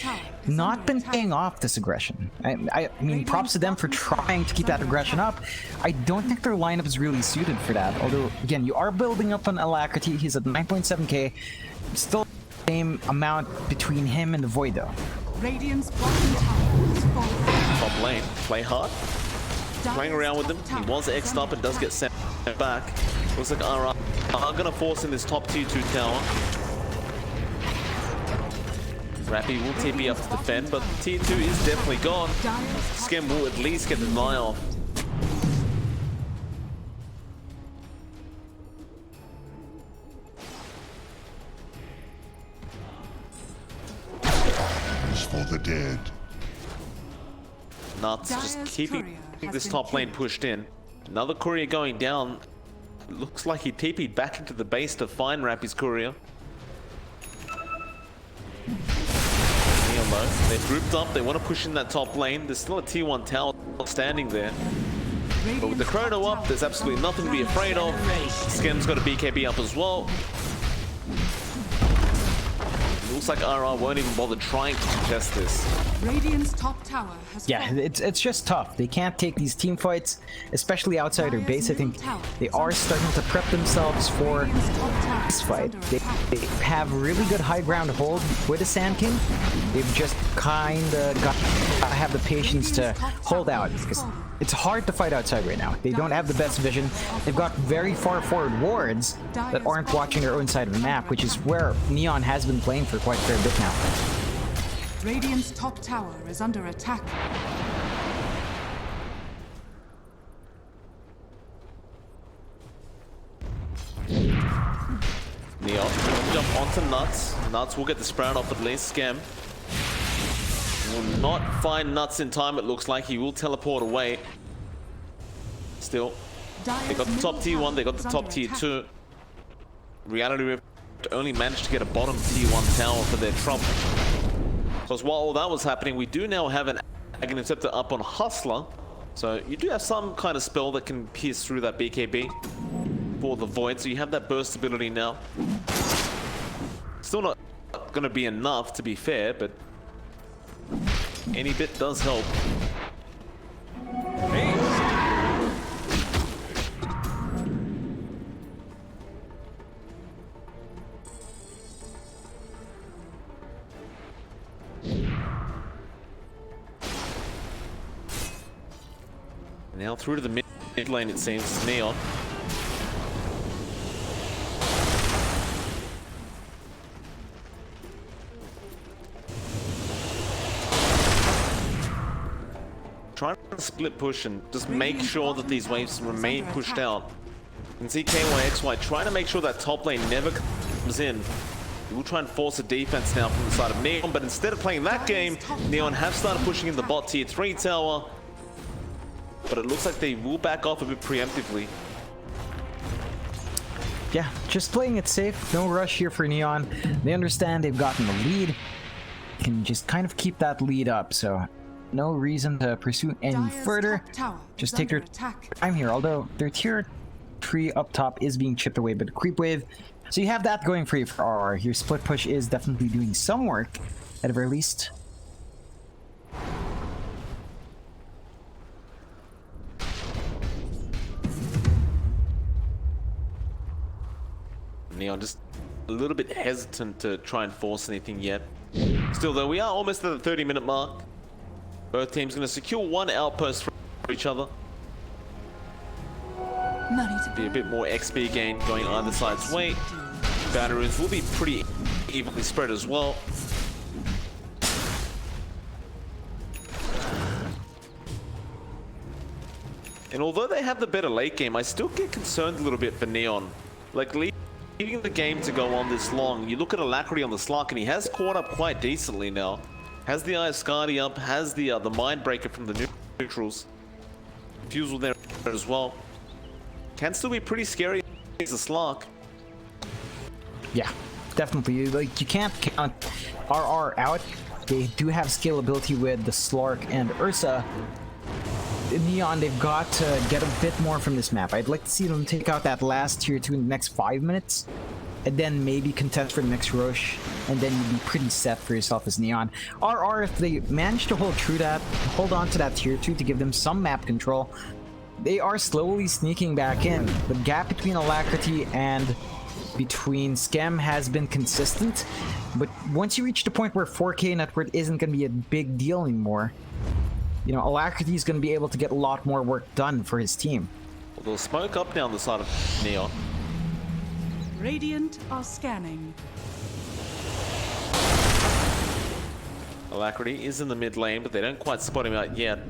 not been paying off this aggression. I mean, props to them for trying to keep that aggression up. I don't think their lineup is really suited for that. Although, again, you are building up on Alacrity. He's at 9.7k. Still the same amount between him and the Void though. Radiant's bottom tower is falling. Top lane, play hard. Playing around with them. He was X'd up and does get sent back. Looks like RR are gonna force in this top tier 2 tower. Rappy will TP up to defend, but tier 2 is definitely gone. Skem will at least get the deny off. For the dead. Nuts just Dire's keeping courier has this been top lane killed. pushed in. Another courier going down. Looks like he TP'd back into the base to find Rappy's courier. Neon low. They're grouped up. They want to push in that top lane. There's still a tier 1 tower standing there. But with the chrono up, there's absolutely nothing to be afraid of. Skem's got a BKB up as well. Looks like RR won't even bother trying to contest this. Radiant's top tower has Yeah, fallen. it's just tough. They can't take these team fights, especially outside their base. I think they are starting to prep themselves for Radiant's top tower this is fight. under They attack. have really good high ground hold with the Sand King. They've just kinda got to have the patience to hold out, because it's hard to fight outside right now. They don't have the best vision. They've got very far forward wards that aren't watching their own side of the map, which is where Neon has been playing for quite a fair bit now. Radiant's top tower is under attack. Neon will jump onto Nuts. Nuts will get the sprout off at least. Skem will not find Nuts in time, it looks like. He will teleport away. Still, they got the top tier 1, they got the top tier 2. Reality Rift only managed to get a bottom tier 1 tower for their trouble. Because while all that was happening, we do now have an Aghanim Scepter up on Hustler. So you do have some kind of spell that can pierce through that BKB for the Void. So you have that burst ability now. Still not going to be enough, to be fair, but Any bit does help. Now through to the mid lane, it seems. Neon. Trying to split push and just make sure that these waves remain pushed out. You can see KYXY trying to make sure that top lane never comes in. He will try and force a defense now from the side of Neon, but instead of playing that game, Neon have started pushing in the bot tier 3 tower. But it looks like they will back off a bit preemptively. Yeah, just playing it safe. No rush here for Neon. They understand they've gotten the lead. Can just kind of keep that lead up, so no reason to pursue any further. Just take your time here, although their tier 3 up top is being chipped away by the creep wave. So you have that going for you for RR. Your split push is definitely doing some work, at the very least. Neon just a little bit hesitant to try and force anything yet. Still though, we are almost at the 30-minute mark. Both teams going to secure one outpost for each other. Be a bit more XP gain going either side's way. Batteries will be pretty evenly spread as well. And although they have the better late game, I still get concerned a little bit for Neon. Like, leaving the game to go on this long, you look at Alacrity on the Slark and he has caught up quite decently now. Has the Iascardi up, has the Mind Breaker from the neutrals. Fusel there as well. Can still be pretty scary as a Slark. Yeah, definitely. Like, you can't count RR out. They do have scalability with the Slark and Ursa. Neon, they've got to get a bit more from this map. I'd like to see them take out that last tier 2 in the next 5 minutes, and then maybe contest for the next rush, and then you'd be pretty set for yourself as Neon. RR, if they manage to hold true that, hold on to that tier 2 to give them some map control, they are slowly sneaking back in. The gap between Alacrity and between Scam has been consistent, but once you reach the point where 4K net worth isn't going to be a big deal anymore, you know, Alacrity is going to be able to get a lot more work done for his team. Well, they'll smoke up now on the side of Neon. Radiant are scanning. Alacrity is in the mid lane, but they don't quite spot him out yet. In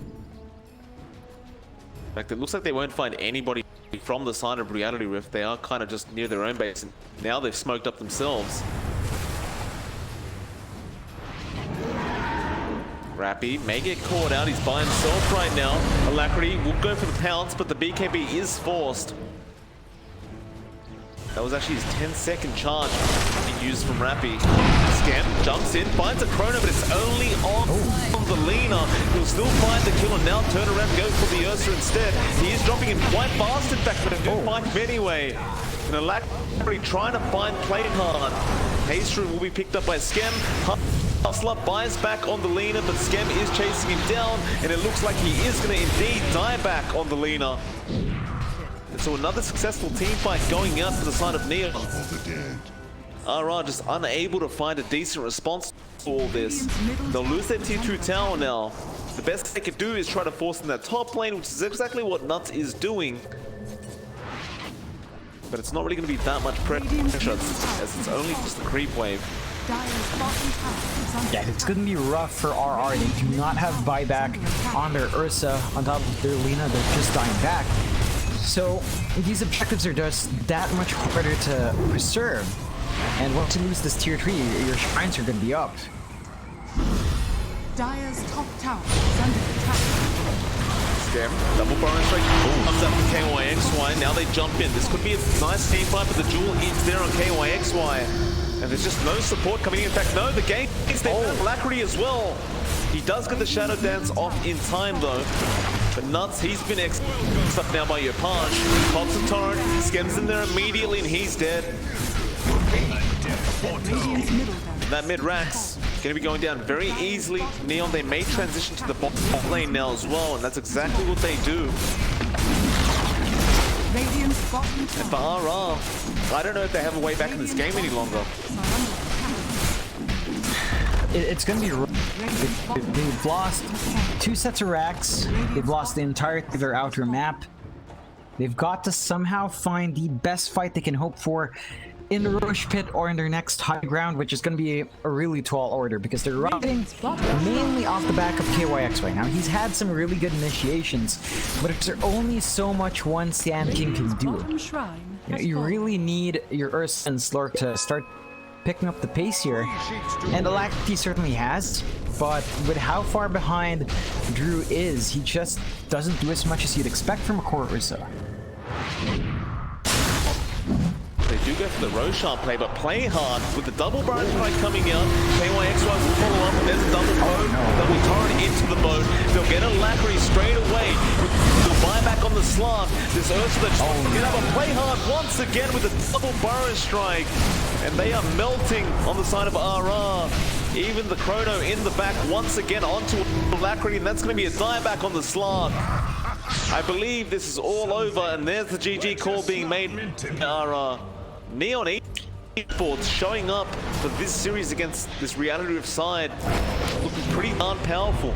fact, it looks like they won't find anybody from the side of Reality Rift. They are kind of just near their own base, and now they've smoked up themselves. Rappy may get caught out. He's by himself right now. Alacrity will go for the pounce, but the BKB is forced. That was actually his 10-second charge he used from Rappy. Scam jumps in, finds a Chrono, but it's only on the Lina. He'll still find the kill and now turn around, go for the Ursa instead. He is dropping in quite fast, in fact, but it do find him anyway. And Alacrity trying to find play hard. Haystream will be picked up by Scam. Hustler buys back on the Lina, but Scam is chasing him down, and it looks like he is going to indeed die back on the Lina. And so another successful team fight going out to the side of Neon. RR just unable to find a decent response to all this. They'll lose their tier 2 tower now. The best they could do is try to force in that top lane, which is exactly what Nuts is doing. But it's not really going to be that much pressure, as it's only just a creep wave. Yeah, it's going to be rough for RR. They do not have buyback on their Ursa. On top of their Lina, they're just dying back. So these objectives are just that much harder to preserve. And once you lose this tier 3, your shrines are going to be up. Dire's top tower is under attack. Scam, double bonus strike comes up from KYXY. Now they jump in. This could be a nice team fight, but the jewel is there on KYXY. And there's just no support coming in. In fact, no, the game is there for Alacrity as well. He does get the Shadow Dance off in time, though. But Nuts, he's been exposed up now by Yopaj. Pops a torrent, Scam's in there immediately, and he's dead. That mid racks. Going to be going down very easily. Neon, they may transition to the bot lane now as well, and that's exactly what they do. Radiant's bottom And for tower RR, I don't know if they have a way back in this game any longer. is under attack. It's gonna be. Radiant's bottom They've lost 2 sets of racks. They've lost the entirety of their outer map. They've got to somehow find the best fight they can hope for in the Roche Pit or in their next high ground, which is going to be a really tall order because they're riding mainly off the back of KYXY. Now, he's had some really good initiations, but there's only so much one Sand King can do. bottom shrine You know, has you fallen. really need your Ursa and Slurk to start picking up the pace here. And Alacrity certainly has, but with how far behind Drew is, he just doesn't do as much as you'd expect from a core Ursa. They do go for the Roshan play, but play hard with the double Baron strike coming out. KYXY will follow up, and there's a double boat. Double torrent into the boat. They'll get a Lackery straight away. The buyback on the Slark. This Ursa that's get up and play hard once again with a double Baron strike. And they are melting on the side of RR. Even the Chrono in the back once again onto Lackery, and that's going to be a dieback on the Slark. I believe this is all over, and there's the GG call being made. Neon Esports showing up for this series against this Reality Rift side, looking pretty darn powerful.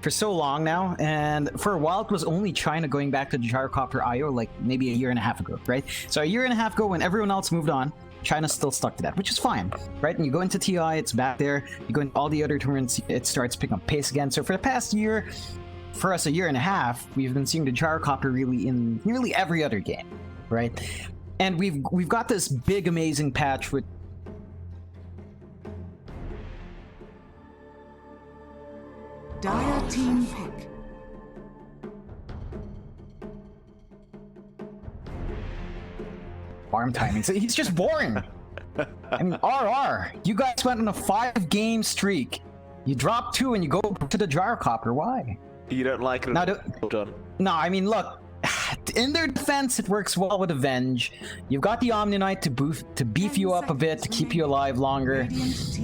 for so long now, and for a while it was only China going back to the gyrocopter IO like maybe a year and a half ago, right? So a year and a half ago when everyone else moved on, China's still stuck to that, which is fine, right? And you go into TI, it's back there. You go into all the other tournaments, it starts picking up pace again. So for the past year, for us a year and a half, we've been seeing the gyrocopter really in nearly every other game, right? And we've got this big amazing patch with Dire team pick. farm timing. So he's just boring. I mean, RR, you guys went on a 5-game streak. You drop 2 and you go to the gyrocopter. Why? You don't like it, Now, John? No, I mean, look. In their defense, it works well with Avenge. You've got the Omni Knight to beef you up a bit, to keep you alive longer.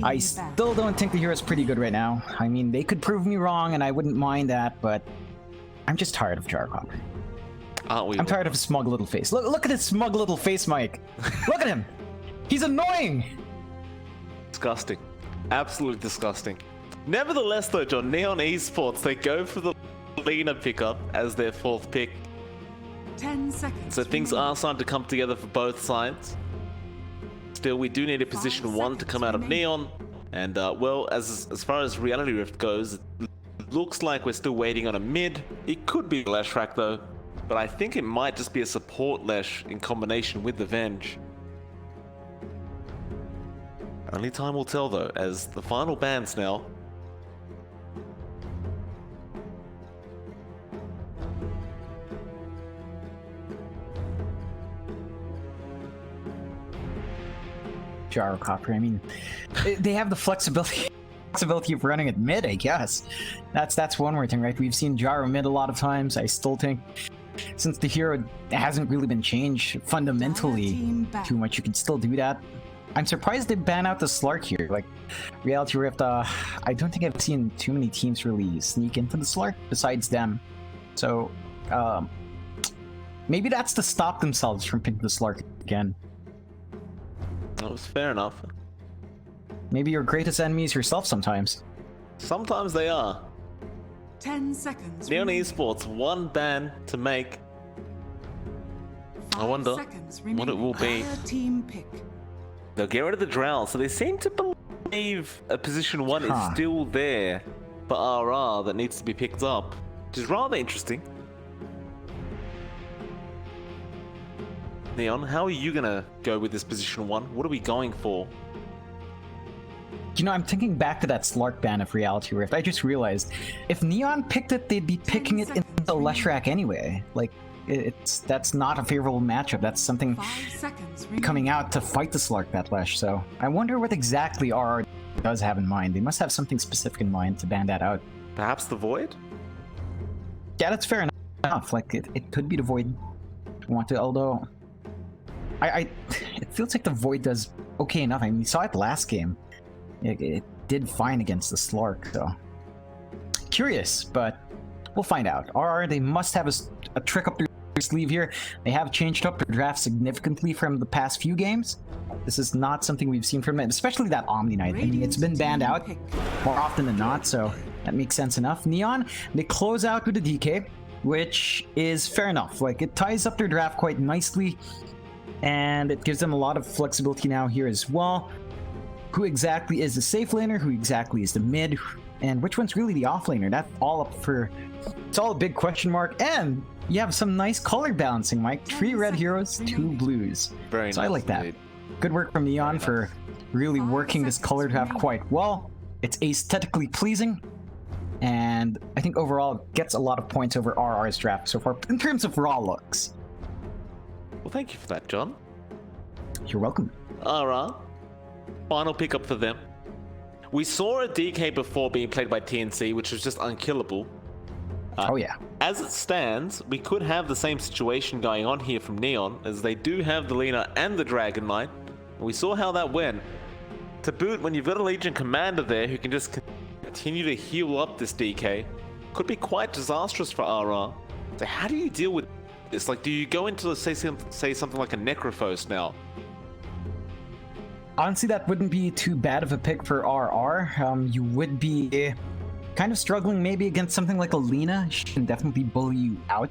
I still don't think the hero's pretty good right now. I mean, they could prove me wrong, and I wouldn't mind that, but I'm just tired of gyrocopter. Aren't we? I'm tired of his smug little face. Look at his smug little face, Mike. Look at him. He's annoying. Disgusting. Absolutely disgusting. Nevertheless, though, John, Neon Esports, they go for the Lena pickup as their 4th pick. 10 seconds. So things are starting to come together for both sides. Still, we do need a position 1 to come out of Neon. And, well, as far as Reality Rift goes, it looks like we're still waiting on a mid. It could be Leshrac, though. But I think it might just be a support Lesh in combination with the Venge. Only time will tell, though, as the final bans now. Gyrocopter, I mean, they have the flexibility of running it mid, I guess. That's one more thing, right? We've seen Gyro mid a lot of times. I still think, since the hero hasn't really been changed fundamentally too much, you can still do that. I'm surprised they ban out the Slark here. Like, Reality Rift, I don't think I've seen too many teams really sneak into the Slark besides them. So, maybe that's to stop themselves from picking the Slark again. That was fair enough. Maybe your greatest enemy is yourself sometimes. Sometimes they are. 10 seconds. Neon Esports, 1 ban to make. I wonder what it will be. Team pick. They'll get rid of the Drow, so they seem to believe a position 1 is still there for RR that needs to be picked up, which is rather interesting. Neon, how are you gonna go with this position 1? What are we going for? You know, I'm thinking back to that Slark ban of Reality Rift. I just realized, if Neon picked it, they'd be picking it in the Leshrac anyway. Like, that's not a favorable matchup. That's something coming out to fight the Slark that Lesh. So I wonder what exactly RR does have in mind. They must have something specific in mind to ban that out. Perhaps the Void? Yeah, that's fair enough. Like, it could be the Void. Want to, although it feels like the Void does okay enough. I mean, we saw it last game. It did fine against the Slark, so curious, but we'll find out. RR, they must have a trick up their sleeve here. They have changed up their draft significantly from the past few games. This is not something we've seen from them, especially that Omni Knight. I mean, it's been banned out more often than not, so that makes sense enough. Neon, they close out with a DK, which is fair enough. Like, it ties up their draft quite nicely, and it gives them a lot of flexibility now here as well. Who exactly is the safe laner? Who exactly is the mid? And which one's really the off laner? That's all up for... It's all a big question mark. And you have some nice color balancing, Mike. 3 red heroes, 2 blues. Very nice. So I like that. Indeed. Good work from Neon for really working this color draft quite well. It's aesthetically pleasing. And I think overall it gets a lot of points over RR's draft so far in terms of raw looks. Well, thank you for that, John. You're welcome. RR. Final pickup for them. We saw a DK before being played by TNC, which was just unkillable. Oh yeah. As it stands, we could have the same situation going on here from Neon, as they do have the Lena and the Dragon Knight. And we saw how that went. To boot, when you've got a Legion Commander there who can just continue to heal up this DK, could be quite disastrous for RR. So how do you deal with this? Like, do you go into, say something like a Necrophos now? Honestly, that wouldn't be too bad of a pick for RR. You would be kind of struggling maybe against something like Alina. She can definitely bully you out.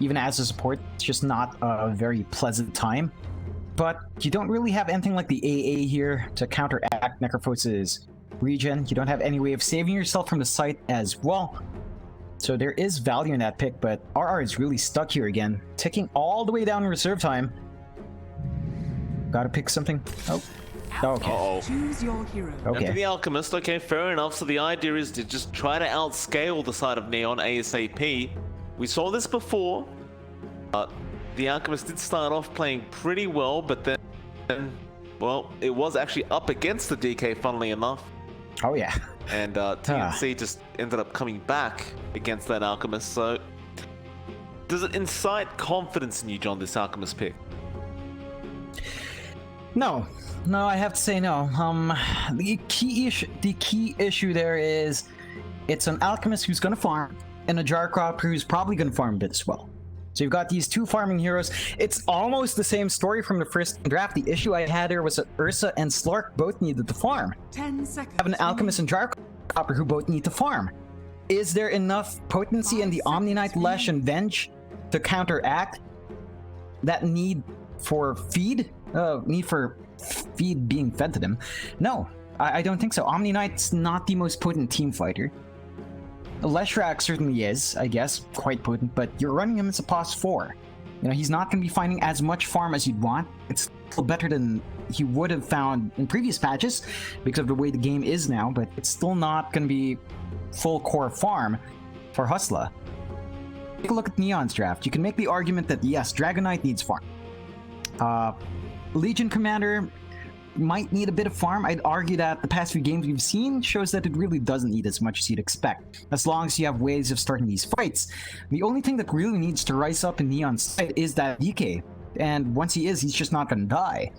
Even as a support, it's just not a very pleasant time. But you don't really have anything like the AA here to counteract Necrophos' regen. You don't have any way of saving yourself from the site as well. So there is value in that pick, but RR is really stuck here again. Ticking all the way down in reserve time. Gotta pick something. Oh. Okay. Uh-oh. Choose your hero. Okay. Okay. The Alchemist, okay, fair enough. So the idea is to just try to outscale the side of Neon ASAP. We saw this before. The Alchemist did start off playing pretty well, but then, well, it was actually up against the DK, funnily enough. Oh yeah. And TNC just ended up coming back against that Alchemist. So, does it incite confidence in you, John, this Alchemist pick? No, I have to say no. The key issue there is it's an Alchemist who's gonna farm and a Jarcropper who's probably gonna farm a bit as well. So you've got these two farming heroes. It's almost the same story from the first draft. The issue I had there was that Ursa and Slark both needed to farm. 10 seconds. Have an Alchemist and Jarcropper who both need to farm. Is there enough potency in the Omni Knight, Lesh, and Venge to counteract that need for feed? Need for feed being fed to them? No, I don't think so. Omni Knight's not the most potent team fighter. Leshrac certainly is, I guess, quite potent, but you're running him as a pos 4. You know, he's not going to be finding as much farm as you'd want. It's still better than he would have found in previous patches because of the way the game is now, but it's still not going to be full core farm for Hustla. Take a look at Neon's draft. You can make the argument that, yes, Dragon Knight needs farm. Legion Commander might need a bit of farm. I'd argue that the past few games we've seen shows that it really doesn't need as much as you'd expect, as long as you have ways of starting these fights. The only thing that really needs to rise up in Neon's side is that DK, and once he is, he's just not gonna die.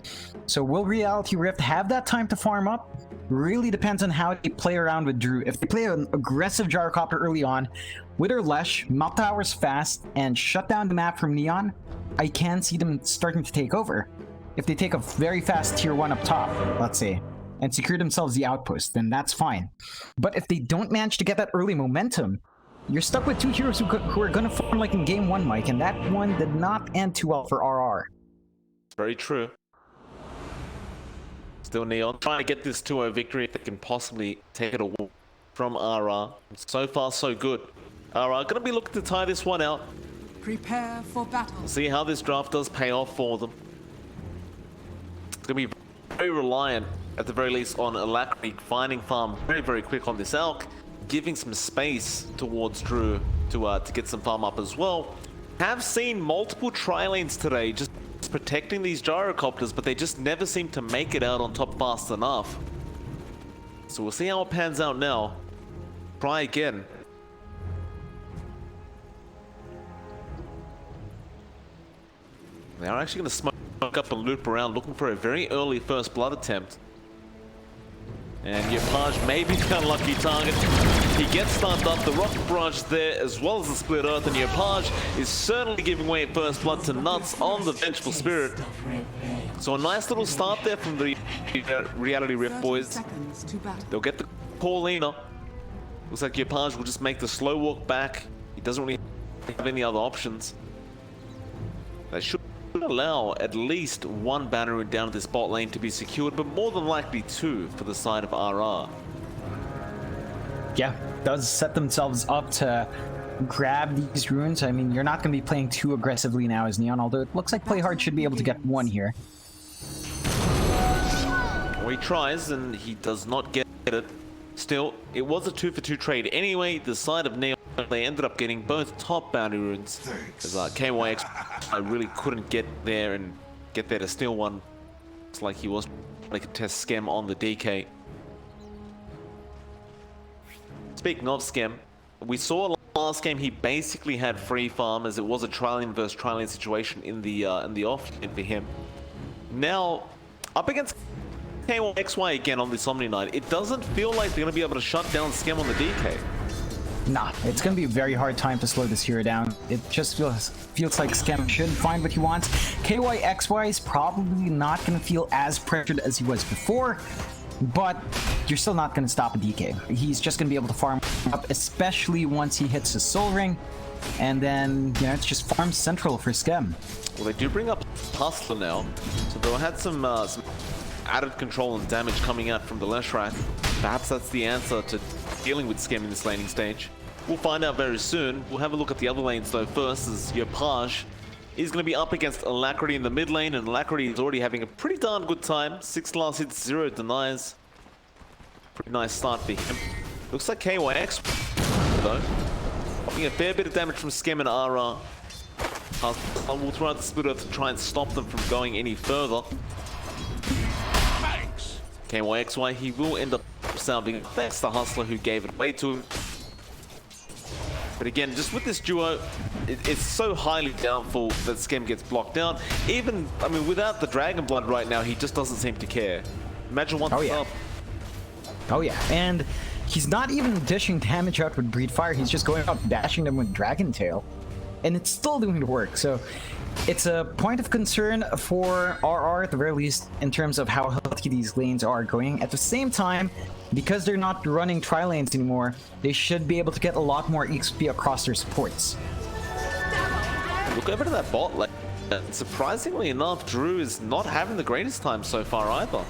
So will Reality Rift have that time to farm up? Really depends on how they play around with Drew. If they play an aggressive Gyrocopter early on, with her Lesh, melt towers fast, and shut down the map from Neon, I can see them starting to take over. If they take a very fast tier 1 up top, let's say, and secure themselves the outpost, then that's fine. But if they don't manage to get that early momentum, you're stuck with two heroes who are going to farm like in game 1, Mike, and that one did not end too well for RR. Very true. Still Neon trying to get this 2-0 victory if they can possibly take it away from RR. So far, so good. RR going to be looking to tie this one out. Prepare for battle. See how this draft does pay off for them. It's going to be very reliant, at the very least, on Alacrity finding farm very, very quick on this Elk, giving some space towards Drew to get some farm up as well. Have seen multiple tri-lanes today just protecting these Gyrocopters, but they just never seem to make it out on top fast enough. So we'll see how it pans out now. Try again. They are actually going to smoke up and loop around, looking for a very early first blood attempt. And Yopaj may be the unlucky target. He gets stunned up, the rocket barrage there, as well as the split earth, and Yopaj is certainly giving way at first blood to Nuts on the Vengeful Spirit. So a nice little start there from the Reality Rift boys. They'll get the Paulina. Looks like Yopaj will just make the slow walk back. He doesn't really have any other options. They should allow at least one banner down at this bot lane to be secured, but more than likely two for the side of RR. Yeah, does set themselves up to grab these runes. I mean, you're not going to be playing too aggressively now as Neon, although it looks like Playhard should be able to get one here. Well, he tries and he does not get it. Still, it was a 2-for-2 trade anyway. The side of Neon, they ended up getting both top bounty runes. As KYX, I really couldn't get there to steal one. It's like he was trying to test Schem on the DK. Speaking of Schem, we saw last game he basically had free farm, as it was a tri-lane versus tri-lane situation in the off lane for him. Now, up against KYXY again on this Omni Knight, it doesn't feel like they're going to be able to shut down Schem on the DK. Nah, it's going to be a very hard time to slow this hero down. It just feels like Schem should find what he wants. KYXY is probably not going to feel as pressured as he was before, but you're still not going to stop a DK. He's just going to be able to farm up, especially once he hits his soul ring. And then, you know, it's just farm central for Skem. Well, they do bring up Hustler now, so they'll had some added control and damage coming out from the Leshrac. Perhaps that's the answer to dealing with Skem in this laning stage. We'll find out very soon. We'll have a look at the other lanes though first, as Yopaj is going to be up against Alacrity in the mid lane, and Alacrity is already having a pretty darn good time. 6 last hits, 0 denies. Pretty nice start for him. Looks like KYX though, popping a fair bit of damage from Skem and Ara. We'll throw out the splitter to try and stop them from going any further. KYXY, he will end up salving. Thanks to Hustler who gave it away to him. But again, just with this duo, it's so highly doubtful that Skem gets blocked out. Even, I mean, without the Dragon Blood right now, he just doesn't seem to care. Imagine once it's up. Oh yeah, and he's not even dishing damage out with Breed Fire. He's just going out bashing them with Dragon Tail. And it's still doing the work, so it's a point of concern for RR at the very least in terms of how healthy these lanes are going. At the same time, because they're not running tri-lanes anymore, they should be able to get a lot more XP across their supports. Look over to that bot lane. Surprisingly enough, Drew is not having the greatest time so far either.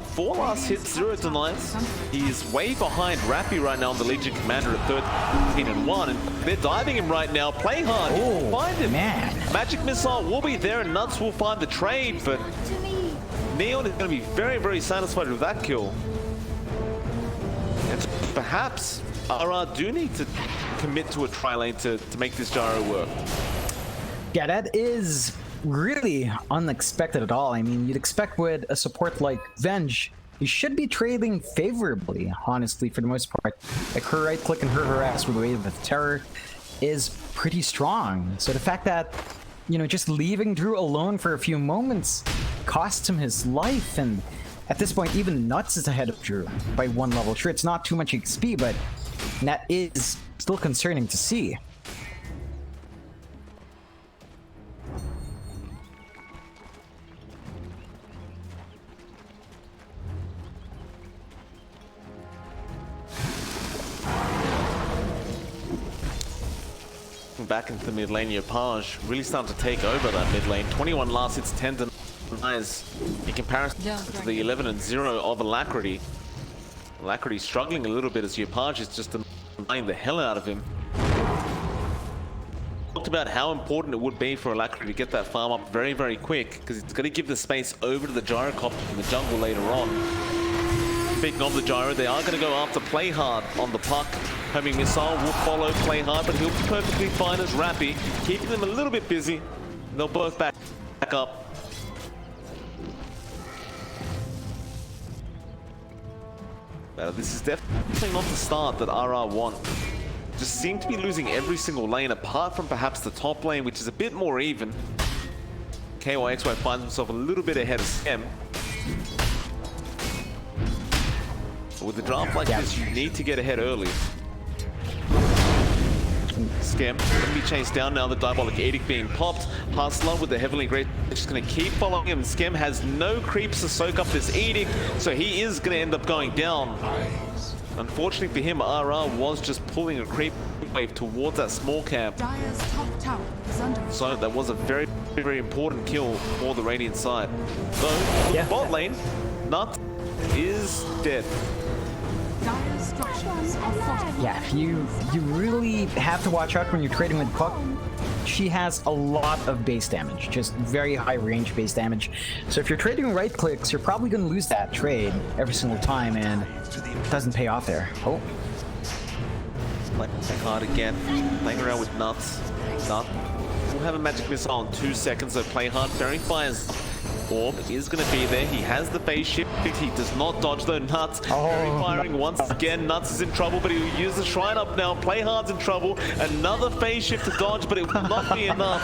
4 last hits, 0 denies. He's way behind Rappy right now on the Legion Commander at 13-1, and they're diving him right now. Play hard, Oh, find him. Man. Magic Missile will be there, and Nuts will find the trade, but Neon is going to be very, very satisfied with that kill. And perhaps RR do need to commit to a tri-lane to make this gyro work. Yeah, that is really unexpected at all. I mean, you'd expect with a support like Venge, you should be trading favorably, honestly, for the most part. Like, her right click and her harass with Wave of Terror is pretty strong. So the fact that, you know, just leaving Drew alone for a few moments costs him his life, and at this point, even Nuts is ahead of Drew by 1 level. Sure, it's not too much XP, but that is still concerning to see. Back into the mid lane, Yopaj really starting to take over that mid lane. 21 last hits, 10 denies in comparison to the 11-0 of Alacrity. Alacrity struggling a little bit as Yopaj is just denying the hell out of him. Talked about how important it would be for Alacrity to get that farm up very, very quick, because it's going to give the space over to the Gyrocopter in the jungle later on. Speaking of the Gyro, they are going to go after Play Hard on the puck. Homing Missile will follow Play Hard, but he'll be perfectly fine as Rappy, keeping them a little bit busy. They'll both back up. This is definitely not the start that RR want. Just seem to be losing every single lane, apart from perhaps the top lane, which is a bit more even. KYXY finds himself a little bit ahead of Skem. With a draft like this, you need to get ahead early. Skem going to be chased down now, the Diabolic Edict being popped. Hustler with the Heavenly Grace just going to keep following him. Skem has no creeps to soak up this Edict, so he is going to end up going down. Unfortunately for him, RR was just pulling a creep wave towards that small camp. Dire's top tower is under attack. So that was a very, very important kill for the Radiant side. Though, the bot lane, Nut is dead. Dire's structures are fortified. Yeah, you really have to watch out when you're trading with Puck. She has a lot of base damage, just very high range base damage. So if you're trading right clicks, you're probably going to lose that trade every single time, and it doesn't pay off there. Oh. Playing hard again, playing around with Nuts. Nut will have a magic missile in 2 seconds, so Play Hard. Fairy Fire's orb is going to be there. He has the phase shift. He does not dodge though. Nuts Fairy Firing once again. Nuts is in trouble, but he'll use the Shrine up now. Play Hard's in trouble. Another phase shift to dodge, but it will not be enough.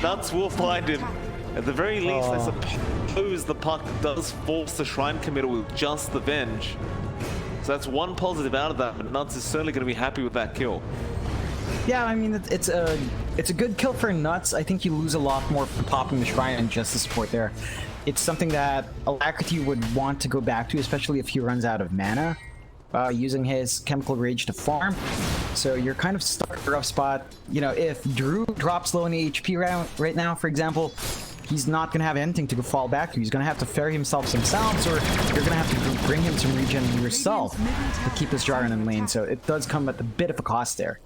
Nuts will find him. At the very least, I suppose the puck does force the Shrine committal with just the Venge. So that's one positive out of that, but Nuts is certainly going to be happy with that kill. Yeah, I mean, it's a good kill for Nuts. I think you lose a lot more from popping the Shrine and just the support there. it's something that Alacrity would want to go back to, especially if he runs out of mana, using his Chemical Rage to farm. So you're kind of stuck in a rough spot. You know, if Drew drops low in HP right now, for example, he's not going to have anything to fall back to. He's going to have to ferry himself some salves, or you're going to have to bring him some regen yourself to keep his Jarvan in lane. So it does come at a bit of a cost there.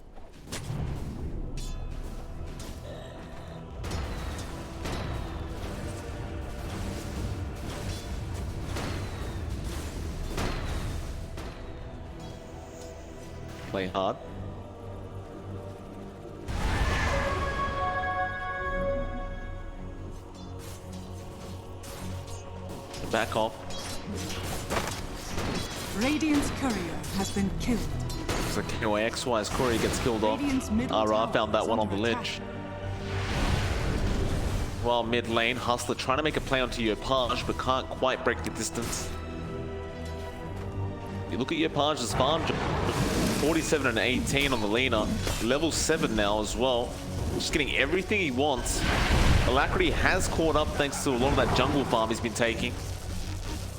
Play hard. Back off. Radiant's courier has been killed. So KOXY's courier gets killed off. RR found that one on the ledge. Well, mid lane, Hustler trying to make a play onto Yopaj, but can't quite break the distance. You look at Yopaj's farm, 47 and 18 on the Lina, level 7 now as well. Just getting everything he wants. Alacrity has caught up thanks to a lot of that jungle farm he's been taking.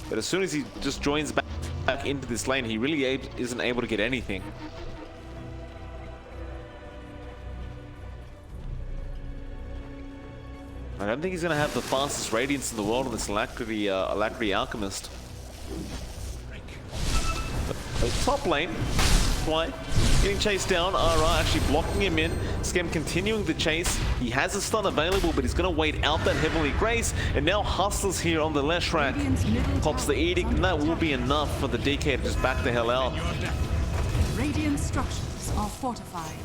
But as soon as he just joins back into this lane, he really isn't able to get anything. I don't think he's going to have the fastest radiance in the world on this Alacrity Alchemist. But top lane, why? Getting chased down, RR actually blocking him in. Skem continuing the chase. He has a stun available, but he's going to wait out that Heavenly Grace. And now Hustler's here on the Leshrac. Pops the Edict, and that will be enough for the DK to just back the hell out. Radiant structures are fortified.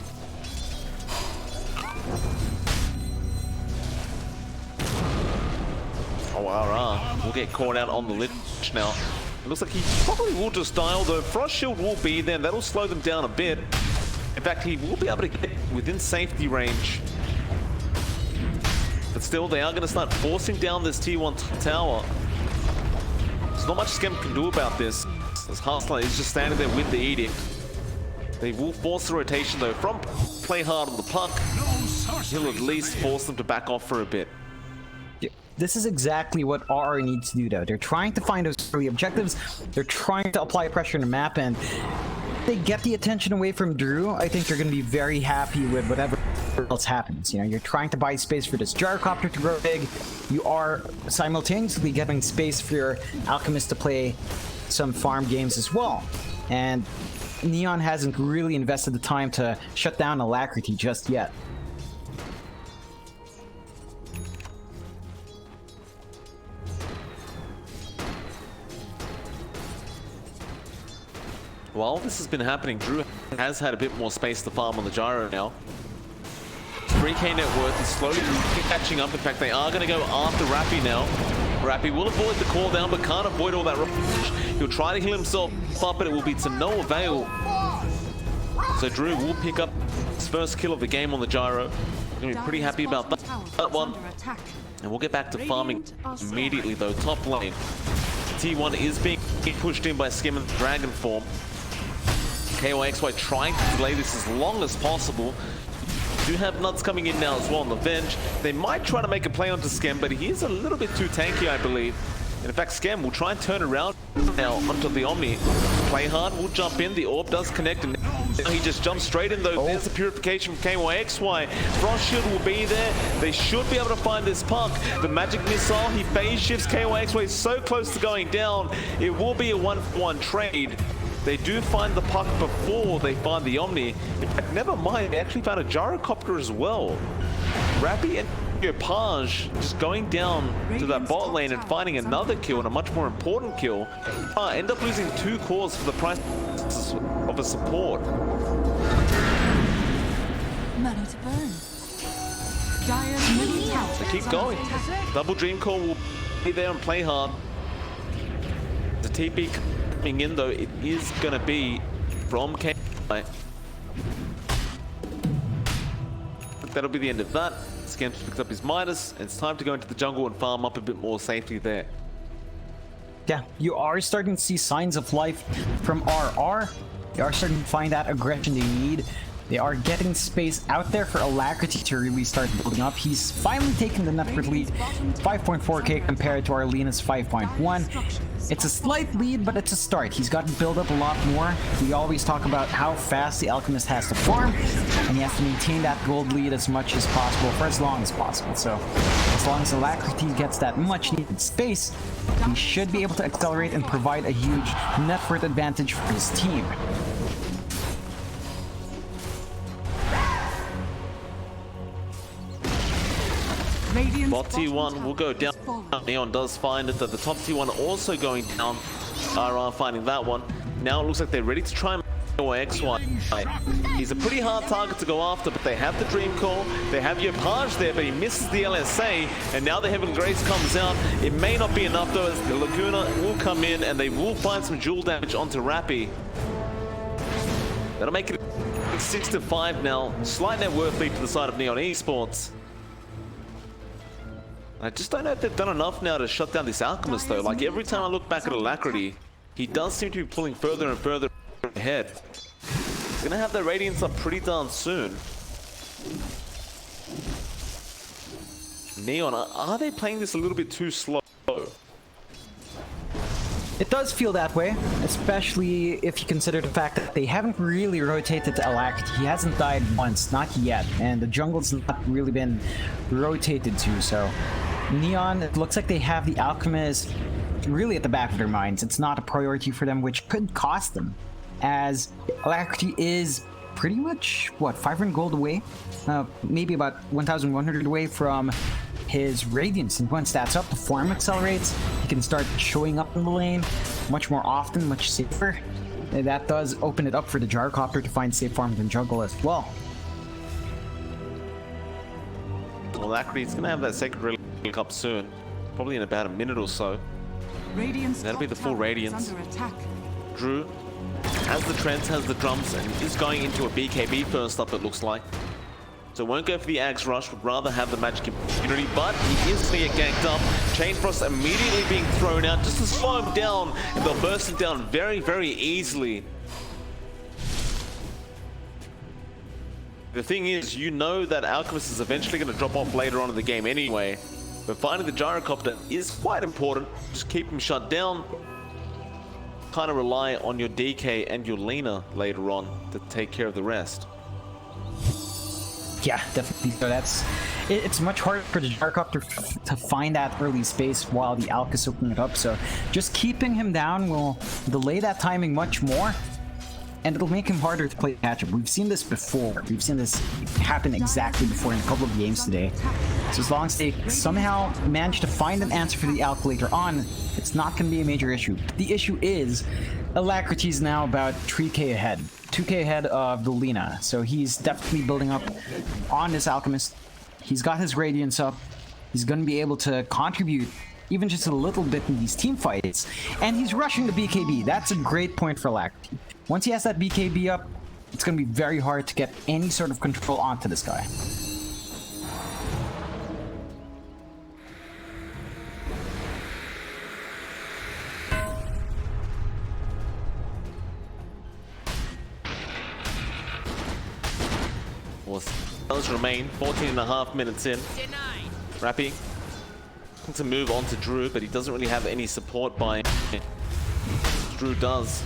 Oh, RR will get caught out on the lich now. It looks like he probably will just die, although Frost Shield will be there, and that'll slow them down a bit. In fact, he will be able to get within safety range. But still, they are going to start forcing down this T1 tower. There's not much Skem can do about this, as Hustler is just standing there with the Edict. They will force the rotation, though, from play hard on the puck. He'll at least force them to back off for a bit. This is exactly what RR needs to do, though. They're trying to find those early objectives. They're trying to apply pressure on the map, and if they get the attention away from Drew, I think they're going to be very happy with whatever else happens. You know, you're trying to buy space for this Gyrocopter to grow big. You are simultaneously getting space for your Alchemist to play some farm games as well. And Neon hasn't really invested the time to shut down Alacrity just yet. While this has been happening, Drew has had a bit more space to farm on the Gyro now. 3k net worth is slowly catching up. In fact, they are going to go after Rappy now. Rappy will avoid the call down, but can't avoid all that rush. He'll try to heal himself up, but it will be to no avail. So Drew will pick up his first kill of the game on the Gyro. Going to be pretty happy about that one. And we'll get back to farming immediately, though. Top lane. T1 is being pushed in by Skim and Dragon form. KOXY trying to delay this as long as possible. Do have Nuts coming in now as well on the Venge. They might try to make a play onto Skem, but he is a little bit too tanky, I believe. And in fact, Skem will try and turn around now onto the Omni. Play hard, will jump in. The orb does connect, and he just jumps straight in, though. There's the purification from KYXY. Frost Shield will be there. They should be able to find this puck. The magic missile, he phase shifts. KYXY so close to going down. It will be a 1-for-1 trade. They do find the puck before they find the Omni. In fact, never mind, they actually found a Gyrocopter as well. Rappy and Yopaj just going down to that bot lane and finding another kill, and a much more important kill. End up losing 2 cores for the price of a support. Money to burn. Dire's middle tower. They keep going. Double Dream Core will be there and play hard. The TP coming in, though, it is going to be from K. That'll be the end of that. Skemps picks up his Midas, and it's time to go into the jungle and farm up a bit more safely there. Yeah, you are starting to see signs of life from RR. You are starting to find that aggression they need. They are getting space out there for Alacrity to really start building up. He's finally taken the net worth lead, 5.4k compared to Arlena's 5.1. It's a slight lead, but it's a start. He's got to build up a lot more. We always talk about how fast the Alchemist has to farm, and he has to maintain that gold lead as much as possible for as long as possible. So as long as Alacrity gets that much needed space, he should be able to accelerate and provide a huge net worth advantage for his team. Bot T1 will go down. Neon does find it, that the top T1 also going down. RR finding that one. Now it looks like they're ready to try and away XY. He's a pretty hard target to go after, but they have the Dream Call. They have Yopage there, but he misses the LSA, and now the Heaven Grace comes out. It may not be enough though, as the Laguna will come in and they will find some dual damage onto Rappy. That'll make it 6-5 now. Slight net worth lead to the side of Neon Esports. I just don't know if they've done enough now to shut down this Alchemist though. Like every time I look back at Alacrity, he does seem to be pulling further and further ahead. He's gonna have their Radiance up pretty darn soon. Neon, are they playing this a little bit too slow? It does feel that way, especially if you consider the fact that they haven't really rotated to Alacrity. He hasn't died once, not yet, and the jungle's not really been rotated to, so Neon, it looks like they have the Alchemist really at the back of their minds. It's not a priority for them, which could cost them, as Alacrity is pretty much, what, 500 gold away? Maybe about 1,100 away from his Radiance, and once that's up, the farm accelerates. He can start showing up in the lane much more often, much safer. And that does open it up for the Gyrocopter to find safe farms in jungle as well. Well, Alacrity's gonna have that second link up soon, probably in about a minute or so. That'll be the full Radiance. Drew has the Trents, has the drums, and is going into a BKB first up, it looks like. So won't go for the Axe Rush, would rather have the magic immunity, but he is going to get ganked up. Chain Frost immediately being thrown out just to slow him down, and they'll burst him down very, very easily. The thing is, you know that Alchemist is eventually going to drop off later on in the game anyway, but finding the Gyrocopter is quite important. Just keep him shut down. Kind of rely on your DK and your Lena later on to take care of the rest. Yeah, definitely. So it's much harder for the Gyrocopter to find that early space while the Alk is opening it up. So just keeping him down will delay that timing much more, and it'll make him harder to play catch up. We've seen this before. We've seen this happen exactly before in a couple of games today. So as long as they somehow manage to find an answer for the Alk later on, it's not going to be a major issue. The issue is Alacrity is now about 3k ahead. 2k ahead of the Lena, so he's definitely building up on this Alchemist. He's got his Radiance up. He's going to be able to contribute even just a little bit in these team fights, and he's rushing the BKB. That's a great point for Alacrity. Once he has that BKB up, it's going to be very hard to get any sort of control onto this guy. Does remain 14.5 minutes in. Rappy to move on to Drew, but he doesn't really have any support by Drew does.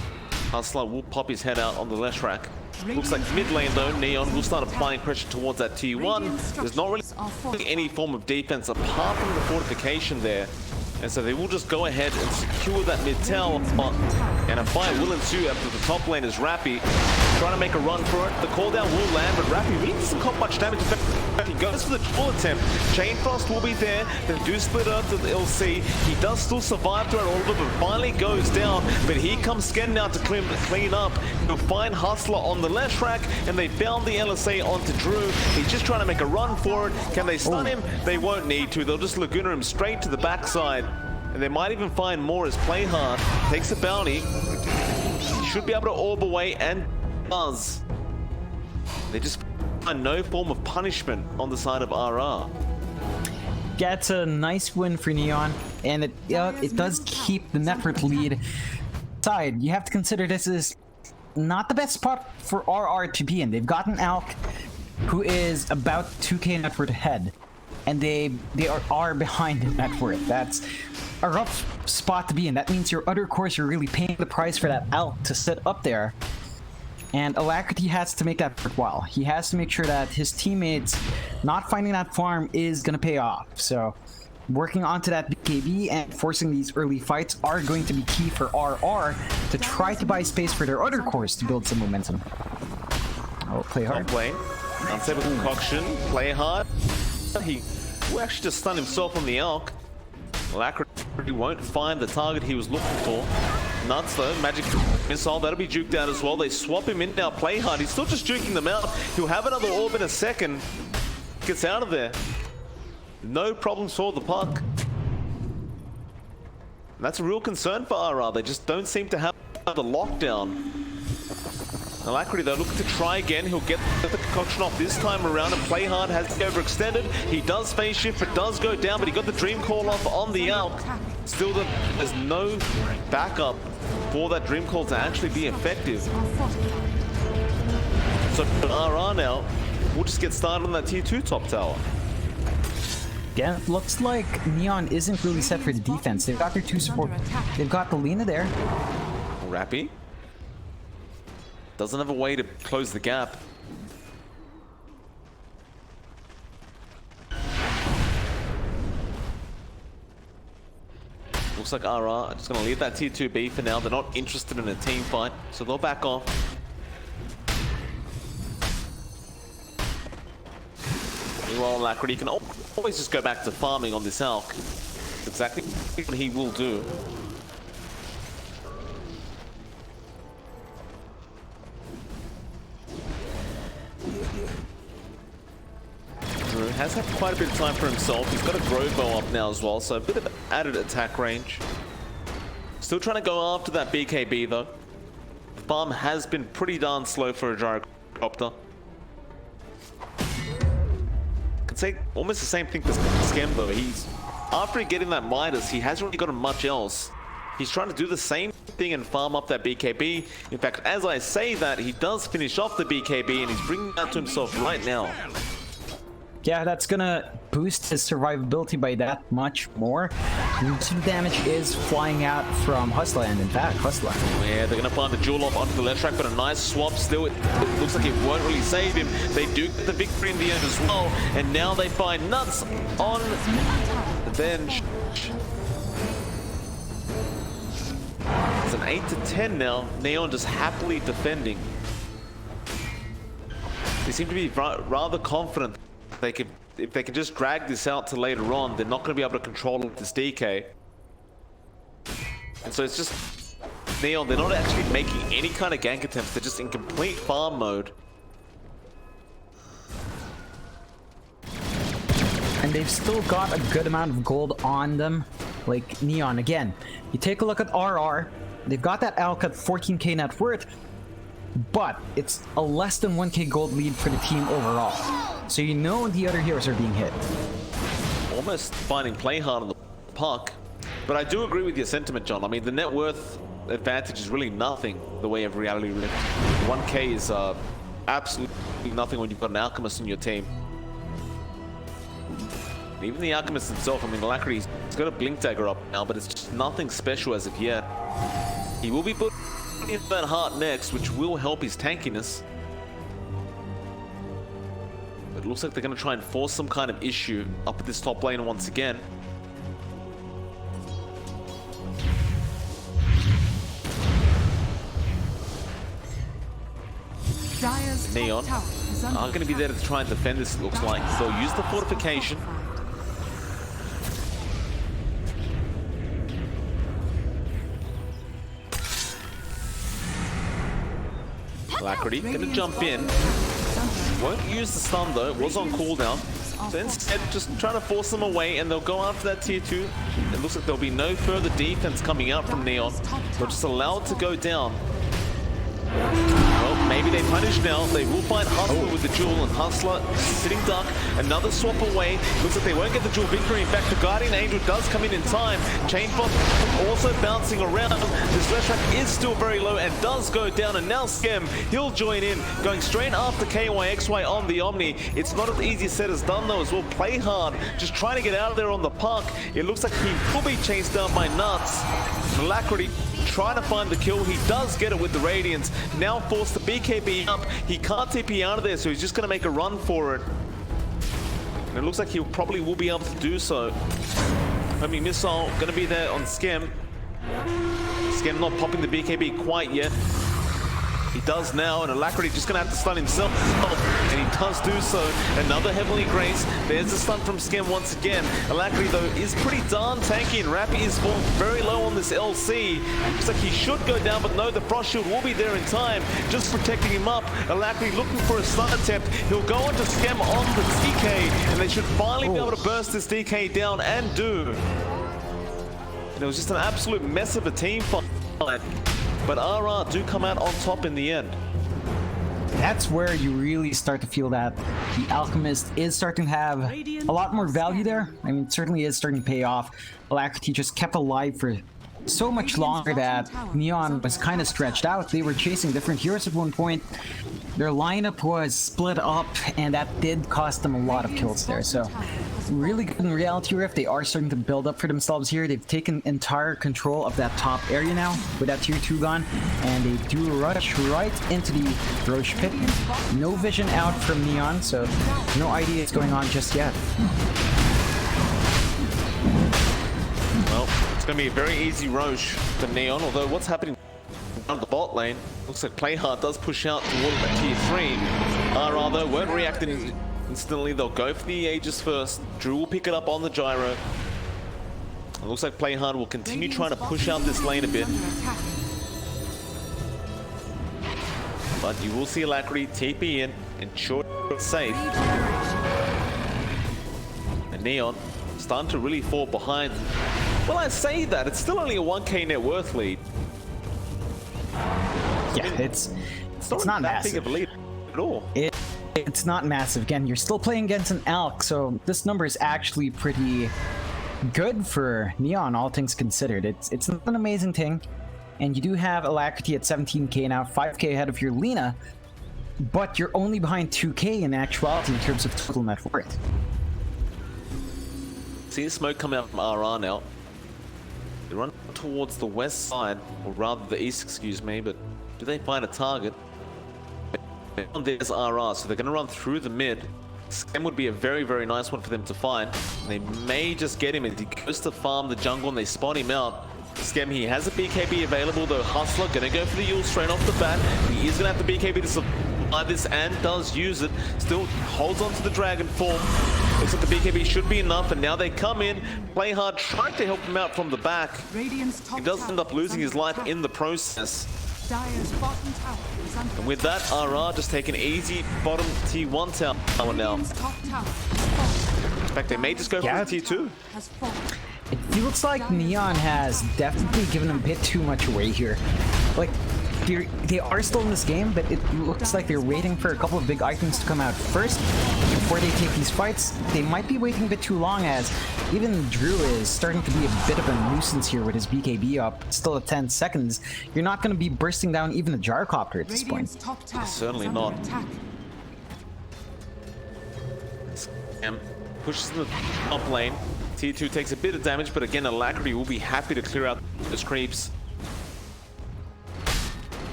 Hustler will pop his head out on the left rack. Looks like mid lane though, Neon will start applying pressure towards that T1. There's not really any form of defense apart from the fortification there. And so they will just go ahead and secure that mid-tower, and a fight will ensue after the top lane is Rappy trying to make a run for it. The call down will land, but Rappy really doesn't cause much damage. In fact, he goes for the full attempt. Chain Frost will be there. They do split up to the LC. He does still survive throughout all of it, but finally goes down. But here comes Sken now to clean up. He'll find Hustler on the left track, and they found the LSA onto Drew. He's just trying to make a run for it. Can they stun him? They won't need to. They'll just Laguna him straight to the backside. And they might even find more as Play Hard takes a bounty. He should be able to orb away, and does. They just find no form of punishment on the side of RR. Gets a nice win for Neon, and it does keep the net worth lead side. You have to consider this is not the best spot for RR to be in. They've got an Alk who is about 2k net worth ahead, and they are behind in net worth. That's a rough spot to be in. That means your other cores are really paying the price for that Alk to sit up there. And Alacrity has to make that worthwhile. He has to make sure that his teammates not finding that farm is going to pay off. So working onto that BKB and forcing these early fights are going to be key for RR to try to buy space for their other cores to build some momentum. Oh, play hard. Top lane. Unstable concoction. Play hard. He will actually just stun himself on the Alk. Alacrity won't find the target he was looking for. Nuts though, magic missile, that'll be juked out as well. They swap him in now, play hard. He's still just juking them out. He'll have another orb in a second. Gets out of there. No problems for the puck. And that's a real concern for RR. They just don't seem to have the lockdown. Alacrity though, looking to try again. He'll get the concoction off this time around, and play hard has to be overextended. He does phase shift, but does go down, but he got the dream call off on the Alk. Still, there's no backup for that dream call to actually be effective. So RR now, we'll just get started on that tier 2 top tower. Yeah, looks like Neon isn't really set for the defense. They've got their 2 support. They've got the Lena there. Rappy doesn't have a way to close the gap. Looks like RR are just going to leave that tier 2B for now. They're not interested in a team fight, so they'll back off. Meanwhile, Alacrity can always just go back to farming on this Alk. That's exactly what he will do. Has had quite a bit of time for himself. He's got a grow bow up now as well, so a bit of added attack range. Still trying to go after that BKB though. The farm has been pretty darn slow for a gyrocopter. Could say almost the same thing for Skem though. After getting that Midas, he hasn't really gotten much else. He's trying to do the same thing and farm up that BKB. In fact, as I say that, he does finish off the BKB and he's bringing that to himself right now. Yeah, that's gonna boost his survivability by that much more. Some damage is flying out from Hustler, and in fact, Hustler. Yeah, they're gonna find the jewel off onto the left track, but a nice swap still. It looks like it won't really save him. They do get the victory in the end as well, and now they find Nuts on the bench. It's an 8-10 now. Neon just happily defending. They seem to be rather confident. If they can just drag this out to later on, they're not going to be able to control this DK. And so it's just Neon, they're not actually making any kind of gank attempts, they're just in complete farm mode. And they've still got a good amount of gold on them. Like Neon, again, you take a look at RR, they've got that Alk at 14k net worth, but it's a less than 1k gold lead for the team overall. So you know the other heroes are being hit. Almost finding play hard on the puck. But I do agree with your sentiment, John. I mean, the net worth advantage is really nothing the way of Reality Rift. 1k is absolutely nothing when you've got an Alchemist in your team. And even the Alchemist himself, I mean, Alacrity's got a Blink Dagger up now, but it's just nothing special as of yet. He will be put in that heart next, which will help his tankiness. But it looks like they're going to try and force some kind of issue up at this top lane once again. Neon are going to be there to try and defend this, it looks like. They'll use the fortification. Alacrity going to jump in. Won't use the stun though, it was on cooldown. So instead, just trying to force them away, and they'll go after that tier 2. It looks like there'll be no further defense coming out from Neon. They'll just allow it to go down. Well, Maybe they punish now. They will find Hustler with the Jewel, and Hustler sitting duck. Another swap away. Looks like they won't get the Jewel victory. In fact, the Guardian Angel does come in time. Chain Bomb also bouncing around. This Leshrac is still very low and does go down. And now Skem, he'll join in, going straight after KYXY on the Omni. It's not as easy said as done though as well. Play hard, just trying to get out of there on the puck. It looks like he will be chased down by Nuts. Alacrity trying to find the kill. He does get it with the Radiance. Now forced to BKB up. He can't TP out of there, so he's just going to make a run for it. And it looks like he probably will be able to do so. Homing Missile going to be there on Skem. Skem not popping the BKB quite yet. He does now, and Alacrity just going to have to stun himself, and he does do so. Another Heavenly Grace. There's a stun from Skem once again. Alacrity, though, is pretty darn tanky, and Rappy is falling very low on this LC. Looks like he should go down, but no, the Frost Shield will be there in time, just protecting him up. Alacrity looking for a stun attempt. He'll go into Skem on the DK, and they should finally be able to burst this DK down, and do. And it was just an absolute mess of a team fight. But RR do come out on top in the end. That's where you really start to feel that the Alchemist is starting to have a lot more value there. I mean, it certainly is starting to pay off. Alacrity just kept alive for so much longer that Neon was kind of stretched out. They were chasing different heroes at one point. Their lineup was split up, and that did cost them a lot of kills there. So really good in Reality Rift. They are starting to build up for themselves here. They've taken entire control of that top area now with that tier 2 gone, and they do rush right into the Roche pit. No vision out from Neon, so no idea what's going on just yet. Well, it's going to be a very easy Roche for Neon, although what's happening on the bot lane, looks like Playhard does push out toward the tier 3. RR though won't react instantly. They'll go for the Aegis first. Drew will pick it up on the gyro. It looks like Playhard will continue trying to push out this lane a bit. But you will see Alacrity TP in, ensure it's safe. And Neon starting to really fall behind. Well, I say that, it's still only a 1k net worth lead. Yeah, it's not that massive. big of a lead at all. It's not massive. Again, you're still playing against an Alk, so this number is actually pretty good for Neon, all things considered. It's not an amazing thing, and you do have Alacrity at 17k now, 5k ahead of your Lina, but you're only behind 2k in actuality in terms of total net worth. See the smoke coming out from RR now. They run towards the west side, or rather the east, excuse me, but do they find a target? There's RR, so they're going to run through the mid. Skem would be a very, very nice one for them to find. They may just get him as he goes to farm the jungle and they spot him out. Skem, he has a BKB available, though Hustler going to go for the Yule straight off the bat. He is going to have the BKB to survive this and does use it. Still holds on to the dragon form. Looks like the BKB should be enough, and now they come in. Playhard trying to help him out from the back. He does end up losing his life in the process. And with that, RR just take an easy bottom T1 tower now. In fact, they may just go for the T2. It feels like Neon has definitely given a bit too much away here. Like, they are still in this game, but it looks like they're waiting for a couple of big items to come out first before they take these fights. They might be waiting a bit too long, as even Drew is starting to be a bit of a nuisance here with his BKB up, still at 10 seconds. You're not going to be bursting down even a Gyrocopter at this point. Certainly not. Skem pushes in the top lane. T2 takes a bit of damage, but again, Alacrity will be happy to clear out those creeps.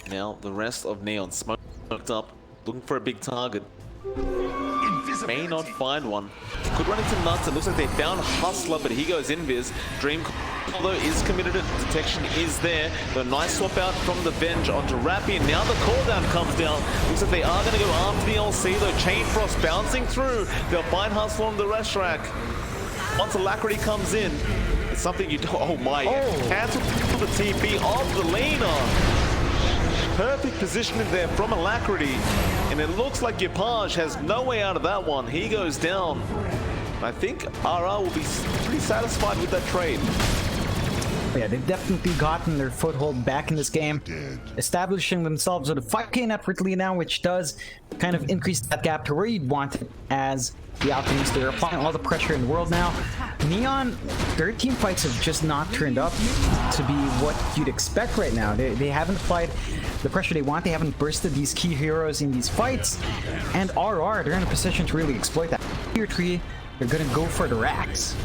Now the rest of Neon smoked up, looking for a big target. May not find one. Could run into Nuts. It looks like they found Hustler, but he goes invis. Dream, although is committed, detection is there. The nice swap out from the Venge onto Rappy, and now the cooldown comes down. Looks like they are going to go after the LC, though. Chain Frost bouncing through. They'll find Hustler on the rest rack. Once Alacrity comes in, it's something you don't. Oh my! Cancel the TP of the Lina. Perfect positioning there from Alacrity, and it looks like Yapage has no way out of that one. He goes down. I think RR will be pretty satisfied with that trade. Yeah, they've definitely gotten their foothold back in this game, establishing themselves with a 5k net worth lead now, which does kind of increase that gap to where you'd want it as the Alchemist. They're applying all the pressure in the world now. Neon, their team fights have just not turned up to be what you'd expect right now. They haven't applied the pressure they want. They haven't bursted these key heroes in these fights. And RR, they're in a position to really exploit that. Tier 3, they're gonna go for the racks.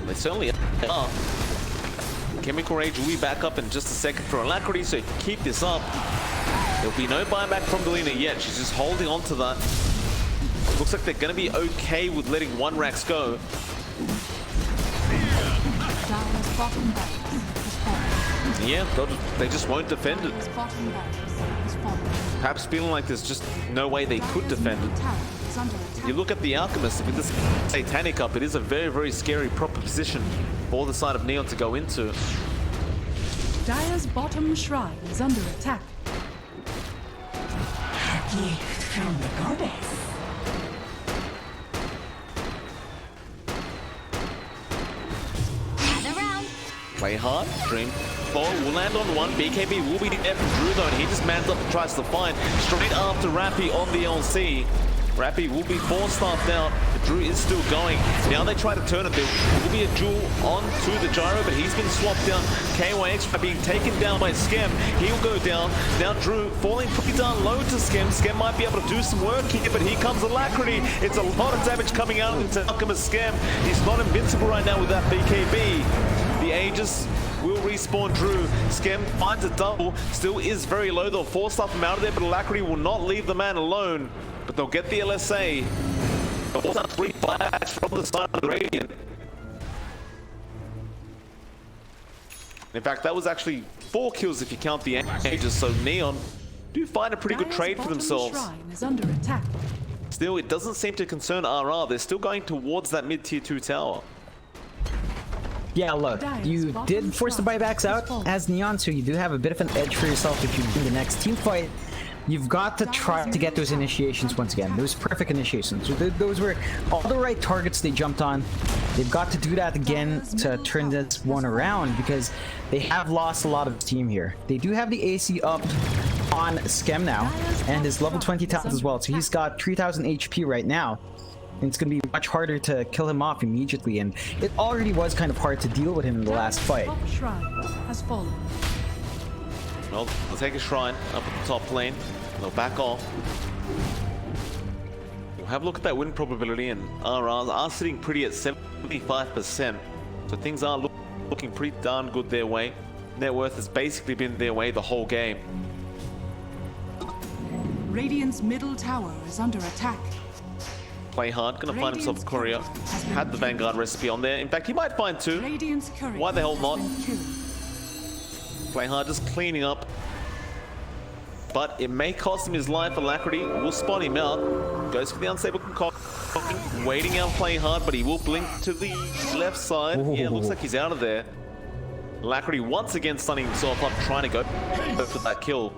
They certainly are. Chemical Rage will be back up in just a second for Alacrity, so keep this up. There'll be no buyback from Delina yet. She's just holding on to that. Looks like they're going to be okay with letting one Rax go. Yeah, they just won't defend it. Perhaps feeling like there's just no way they could defend it. You look at the Alchemist, with this Satanic up, it is a very, very scary proposition for the side of Neon to go into. Dire's bottom shrine is under attack. A gift from the goddess. Gather round. Play hard, Dream. Ball will land on one. BKB will be there from Drew though, and he just mans up and tries to find straight after Rappy on the LC. Rappy will be 4-staffed out, but Drew is still going. Now they try to turn it. There will be a duel onto the Gyro, but he's been swapped down. KYX being taken down by Skem. He'll go down. Now Drew falling pretty down low to Skem. Skem might be able to do some work here, but here comes Alacrity. It's a lot of damage coming out into Alchemist Skem. He's not invincible right now with that BKB. The Aegis will respawn Drew. Skem finds a double. Still is very low. They'll force him out of there, but Alacrity will not leave the man alone. But they'll get the LSA. They'll force out 3 buybacks from the side of the Radiant. In fact, that was actually 4 kills if you count the Aegis. So Neon do find a pretty good trade for themselves. Shrine is under attack. Still, it doesn't seem to concern RR. They're still going towards that mid-tier 2 tower. Yeah, look, you did force the buybacks out as Neon, so you do have a bit of an edge for yourself if you win the next team fight. You've got to try to get those initiations once again. Those perfect initiations. Those were all the right targets they jumped on. They've got to do that again to turn this one around because they have lost a lot of team here. They do have the AC up on Skem now and his level 20 talent as well. So he's got 3000 HP right now. And it's going to be much harder to kill him off immediately. And it already was kind of hard to deal with him in the last fight. Shrine has fallen. Well, they'll take a shrine up at the top lane. They'll back off. We'll have a look at that win probability, and RRs are sitting pretty at 75%. So things are looking pretty darn good their way. Net worth has basically been their way the whole game. Radiant's middle tower is under attack. Play hard, gonna find himself a courier. Had the Vanguard recipe on there. In fact, he might find 2. Radiant's courier Why the hell not? has been killed. Play hard, just cleaning up. But it may cost him his life. Alacrity will spot him out. Goes for the unstable concoction. Waiting out, playing hard, but he will blink to the left side. Yeah, looks like he's out of there. Alacrity once again stunning himself up, trying to go for that kill.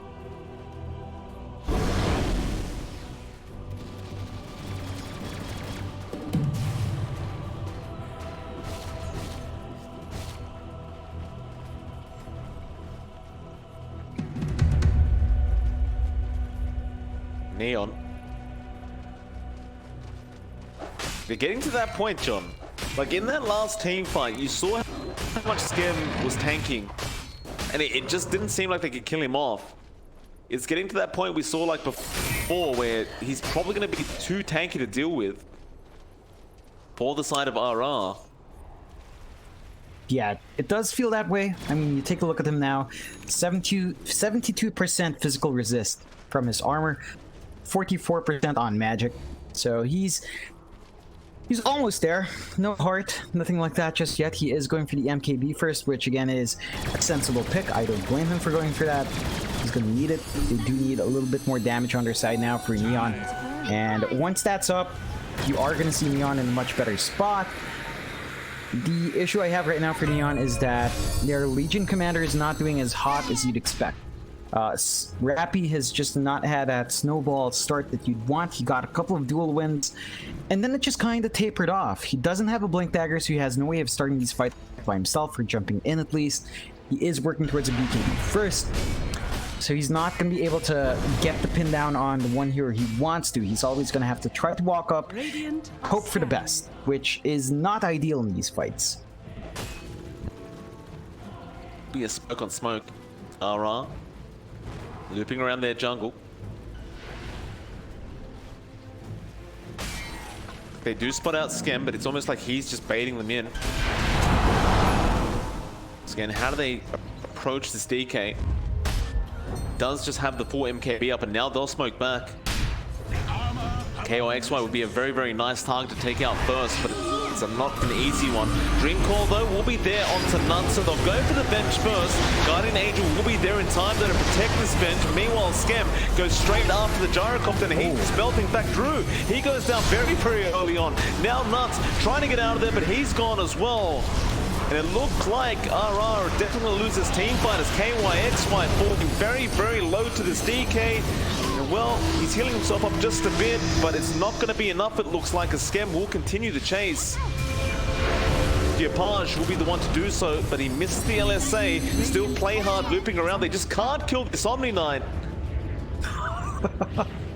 Neon. They're getting to that point, John. Like in that last team fight, you saw how much Skem was tanking. And it just didn't seem like they could kill him off. It's getting to that point we saw like before where he's probably going to be too tanky to deal with for the side of RR. Yeah, it does feel that way. I mean, you take a look at him now. 72% physical resist from his armor. 44% on magic, so he's almost there. No heart, nothing like that just yet. He is going for the MKB first, which again is a sensible pick. I don't blame him for going for that. He's gonna need it. They do need a little bit more damage on their side now for Neon, and once that's up, you are gonna see Neon in a much better spot. The issue I have right now for Neon is that their Legion commander is not doing as hot as you'd expect. Rappy has just not had that snowball start that you'd want. He got a couple of dual wins, and then it just kind of tapered off. He doesn't have a Blink Dagger, so he has no way of starting these fights by himself, or jumping in at least. He is working towards a BKB first, so he's not going to be able to get the pin down on the one hero he wants to. He's always going to have to try to walk up, hope for the best, which is not ideal in these fights. Be a smoke on smoke. RR looping around their jungle. They do spot out Skem, but it's almost like he's just baiting them in. So again, how do they approach this DK? Does just have the full MKB up, and now they'll smoke back. KOXY would be a very, very nice target to take out first, but it's not an easy one. Dream Call, though, will be there onto none, so they'll go for the bench first. Guardian Angel will be there in time to protect this bench. Meanwhile, Skem goes straight after the Gyrocopter, and he's spelt. In fact, Drew, he goes down very, very early on. Now Nuts trying to get out of there, but he's gone as well. And it looks like RR definitely loses team fight as KYXY falling very, very low to this DK. And well, he's healing himself up just a bit, but it's not going to be enough, it looks like, as Skem will continue the chase. Diapage will be the one to do so, but he missed the LSA. Still play hard, looping around. They just can't kill this Omni Knight.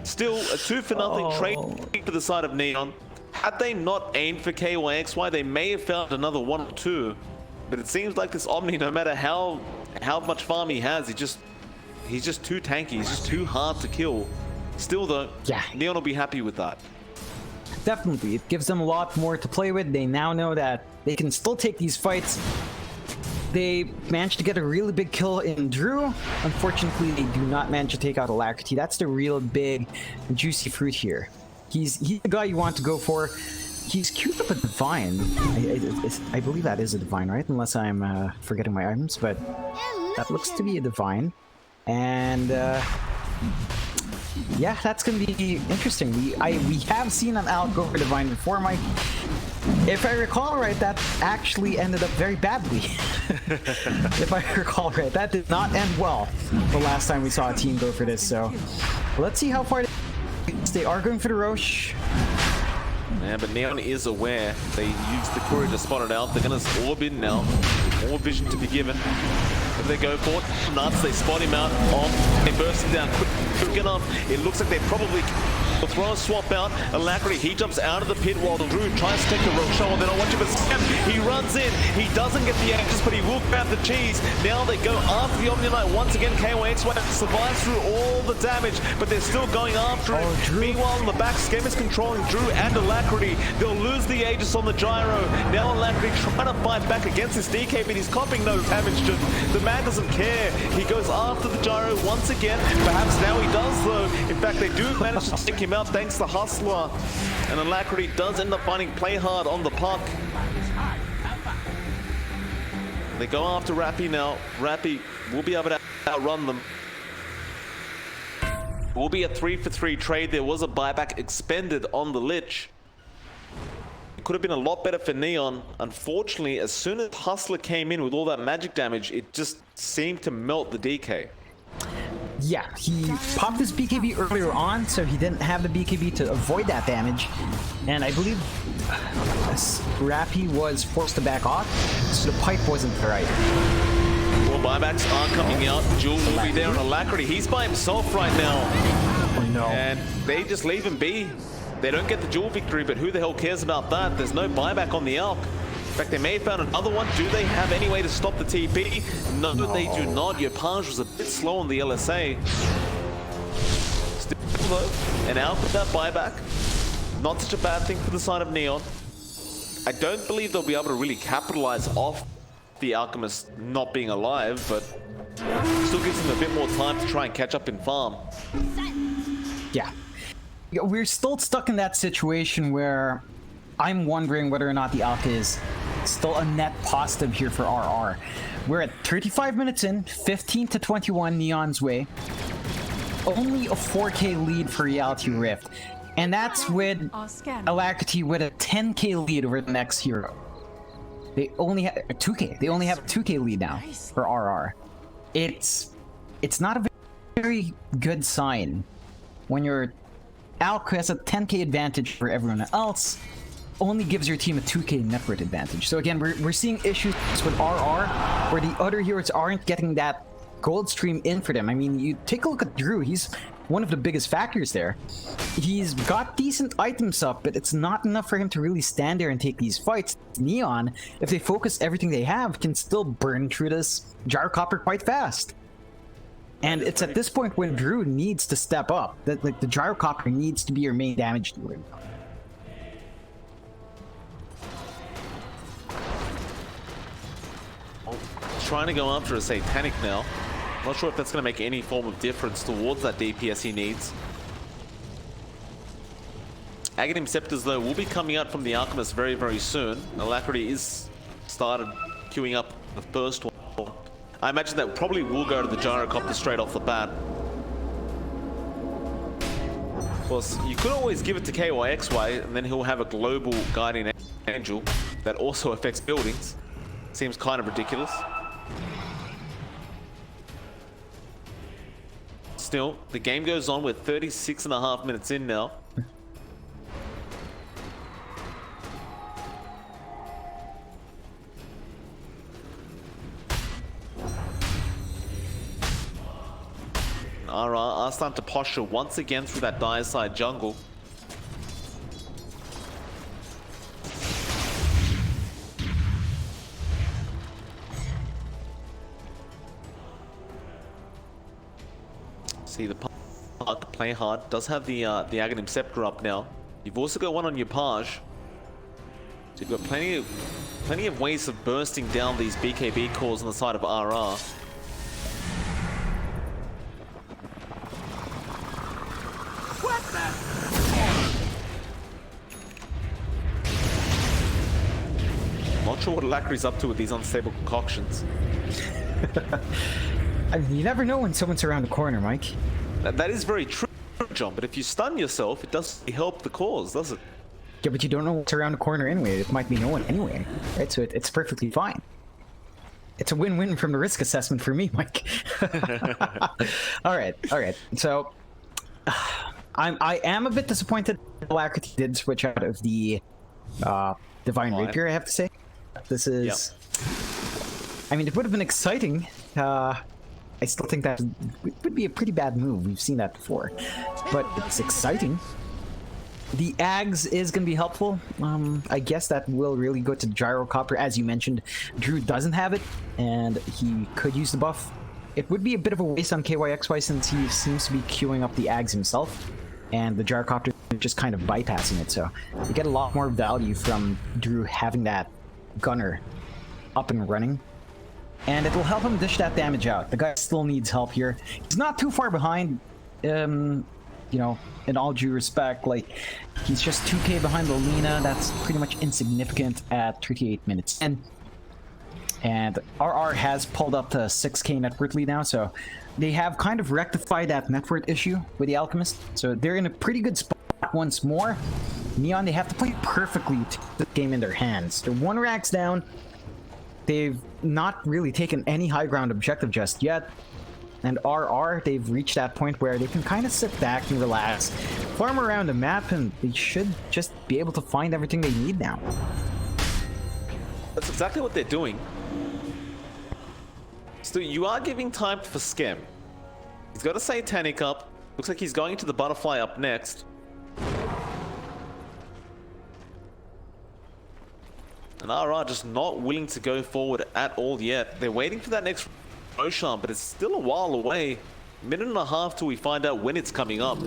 Still a 2-0 trade for the side of Neon. Had they not aimed for KYXY, they may have found another 1 or 2. But it seems like this Omni, no matter how much farm he has, he's just too tanky. He's just too hard to kill. Still though, yeah, Neon will be happy with that. Definitely, it gives them a lot more to play with. They now know that they can still take these fights. They managed to get a really big kill in Drew. Unfortunately, they do not manage to take out Alacrity. That's the real big, juicy fruit here. He's the guy you want to go for. He's queued up a Divine. I believe that is a Divine, right? Unless I'm forgetting my items, but that looks to be a Divine. And yeah, that's going to be interesting. We have seen an Al go for Divine before, Mike. If I recall right, that actually ended up very badly. If I recall right, that did not end well the last time we saw a team go for this. So let's see how far they are going for the Roche. Yeah, but Neon is aware. They used the courier to spot it out. They're going to orb in now. More vision to be given. If they go for it, Nuts, they spot him out. They burst him down quick enough. It looks like they probably will throw a swap out. Alacrity, he jumps out of the pit while the Drew tries to take the Roche on. Then I'll watch him, but Skem, he runs in. He doesn't get the Aegis, but he will grab the cheese. Now they go after the Omni Knight once again. KYXY survives through all the damage, but they're still going after it. Meanwhile, in the back, Skem is controlling Drew and Alacrity. They'll lose the Aegis on the Gyro. Now Alacrity trying to fight back against this DK, but he's copying no damage. The man doesn't care. He goes after the Gyro once again. Perhaps now he does, though. In fact, they do manage to take him out thanks to Hustler. And Alacrity does end up finding play hard on the puck. They go after Rappy now. Rappy will be able to outrun them. Will be a 3-for-3 trade. There was a buyback expended on the Lich. It could have been a lot better for Neon. Unfortunately, as soon as Hustler came in with all that magic damage, it just seemed to melt the DK. Yeah, he popped his BKB earlier on, so he didn't have the BKB to avoid that damage. And I believe Rappy was forced to back off, so the pipe wasn't right. Well, buybacks are coming out. Jewel will be there on Alacrity. He's by himself right now. Oh no. And they just leave him be. They don't get the duel victory, but who the hell cares about that? There's no buyback on the Alp. In fact, they may have found another one. Do they have any way to stop the TP? No, they do not. Yopage was a bit slow on the LSA. Still though, and Alp with that buyback. Not such a bad thing for the side of Neon. I don't believe they'll be able to really capitalize off the Alchemist not being alive, but still gives them a bit more time to try and catch up in farm. Yeah. We're still stuck in that situation where I'm wondering whether or not the Alka is still a net positive here for RR. We're at 35 minutes in, 15-21 Neon's way. Only a 4K lead for Reality Rift. And that's with Alacrity with a 10K lead over the next hero. They only have a 2K. They only have a 2K lead now for RR. It's not a very good sign when your Alk has a 10k advantage for everyone else, only gives your team a 2k net worth advantage. So again, we're seeing issues with RR where the other heroes aren't getting that gold stream in for them. I mean, you take a look at Drew, he's one of the biggest factors there. He's got decent items up, but it's not enough for him to really stand there and take these fights. Neon, if they focus everything they have, can still burn through this Gyrocopter quite fast. And it's at this point when Drew needs to step up. That like the Gyrocopter needs to be your main damage dealer. Trying to go after a Satanic now. Not sure if that's going to make any form of difference towards that DPS he needs. Aghanim Scepters, though, will be coming out from the Alchemist very, very soon. Alacrity is started queuing up the first one. I imagine that probably will go to the Gyrocopter straight off the bat. Of course, you could always give it to KYXY, and then he'll have a global Guardian Angel that also affects buildings. Seems kind of ridiculous. Still, the game goes on. We're 36.5 minutes in now. Are starting to posture once again through that dire side jungle. See the part to play hard. Does have the Aghanim Scepter up now. You've also got one on your Page. So you've got plenty of ways of bursting down these BKB cores on the side of RR. Not sure what Alacrity's up to with these unstable concoctions. I mean, you never know when someone's around the corner, Mike. That is very true, John, but if you stun yourself, it doesn't help the cause, does it? Yeah, but you don't know what's around the corner anyway. It might be no one anyway, right? So it's perfectly fine. It's a win-win from the risk assessment for me, Mike. All right. So I am a bit disappointed Alacrity did switch out of the Divine Rapier, I have to say. This is... Yep. I mean, it would have been exciting. I still think that would be a pretty bad move. We've seen that before. But it's exciting. The Ags is going to be helpful. I guess that will really go to Gyrocopter. As you mentioned, Drew doesn't have it, and he could use the buff. It would be a bit of a waste on KYXY since he seems to be queuing up the Ags himself, and the Gyrocopter is just kind of bypassing it. So you get a lot more value from Drew having that gunner up and running. And it'll help him dish that damage out. The guy still needs help here. He's not too far behind, you know, in all due respect. Like, he's just 2k behind Lolina. That's pretty much insignificant at 38 minutes in. And RR has pulled up to 6k net worth lead now, so they have kind of rectified that net worth issue with the Alchemist. So they're in a pretty good spot once more. Neon, they have to play perfectly to get the game in their hands. They're 1 racks down. They've not really taken any high ground objective just yet. And RR, they've reached that point where they can kind of sit back and relax, farm around the map, and they should just be able to find everything they need now. That's exactly what they're doing. So you are giving time for Skem. He's got a Satanic up. Looks like he's going to the Butterfly up next. And RR just not willing to go forward at all yet. They're waiting for that next Roshan, but it's still a while away. Minute and a half till we find out when it's coming up.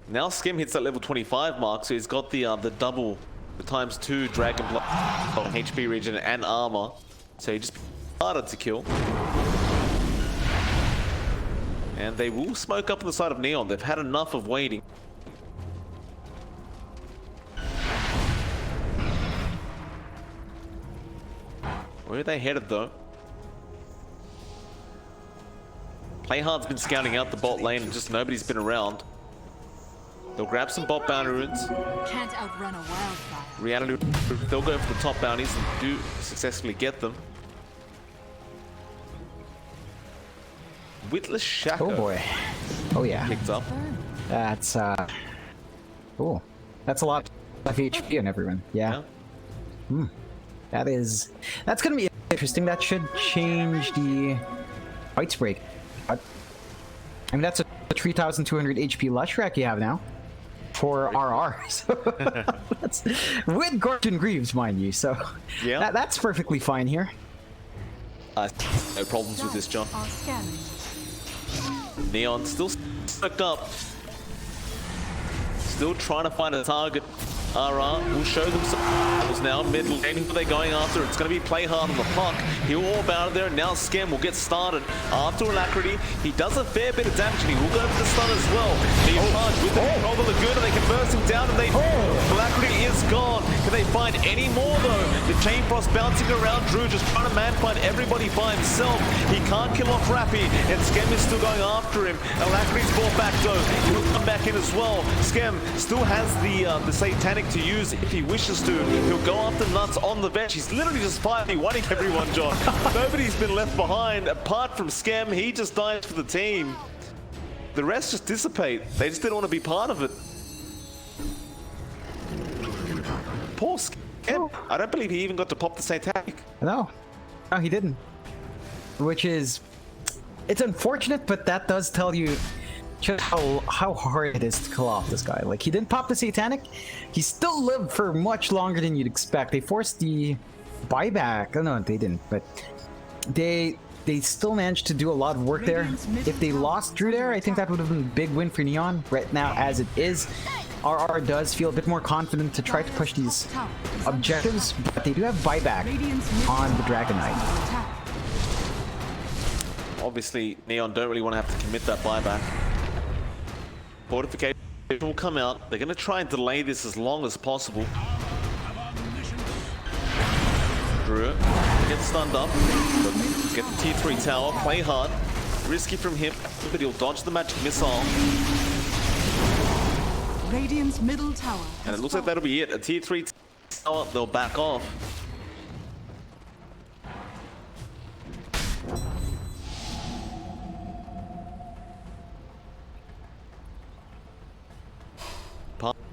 Now Skem hits that level 25 mark, so he's got the double, the ×2 Dragon Blood HP regen and armor. So he just harder to kill. And they will smoke up on the side of Neon. They've had enough of waiting. Where are they headed though? Playhard's been scouting out the bot lane and just nobody's been around. They'll grab some bot bounty runes. Can't outrun a wildfire. Reality, they'll go for the top bounties and do successfully get them. Witless Shaka. Oh boy. Oh yeah. Picked up. That's cool. That's a lot of HP on everyone. Yeah. That's gonna be interesting. That should change the fights break. I mean, that's a 3,200 HP Leshrac you have now for RR. So that's with Gordon Greaves, mind you. So yeah, that's perfectly fine here. No problems with this, John. Are scanning. Neon still stuck up. Still trying to find a target. RR will show them some now. Mid lane, who are they going after? It's going to be play hard on the puck. He'll warp out of there, and now Skem will get started. After Alacrity, he does a fair bit of damage, and he will go for the stun as well. They charge with the control of the Laguna, they can burst him down, and they Alacrity is gone. Can they find any more, though? The Chain Frost bouncing around. Drew just trying to man-fight everybody by himself. He can't kill off Rappy, and Skem is still going after him. Alacrity's brought back, though. He'll come back in as well. Skem still has the Satanic to use if he wishes to. He'll go after Nuts on the bench. He's literally just 5v1ing everyone, John. Nobody's been left behind apart from Skem. He just dies for the team. The rest just dissipate. They just didn't want to be part of it. Poor Skem. I don't believe he even got to pop the Satanic. No, he didn't. Which is, it's unfortunate, but that does tell you just how hard it is to kill off this guy. Like, he didn't pop the Satanic. He still lived for much longer than you'd expect. They forced the buyback. Oh no, they didn't. But they still managed to do a lot of work there. If they lost Drew there, I think that would have been a big win for Neon. Right now, as it is, RR does feel a bit more confident to try to push these objectives, but they do have buyback on the Dragon Knight. Obviously, Neon don't really want to have to commit that buyback. Fortification will come out. They're going to try and delay this as long as possible. Drew gets stunned up. Get the T3 tower. Play hard. Risky from him, but he'll dodge the magic missile. Radiant's middle tower. And it looks like that'll be it. A T3 tower, they'll back off.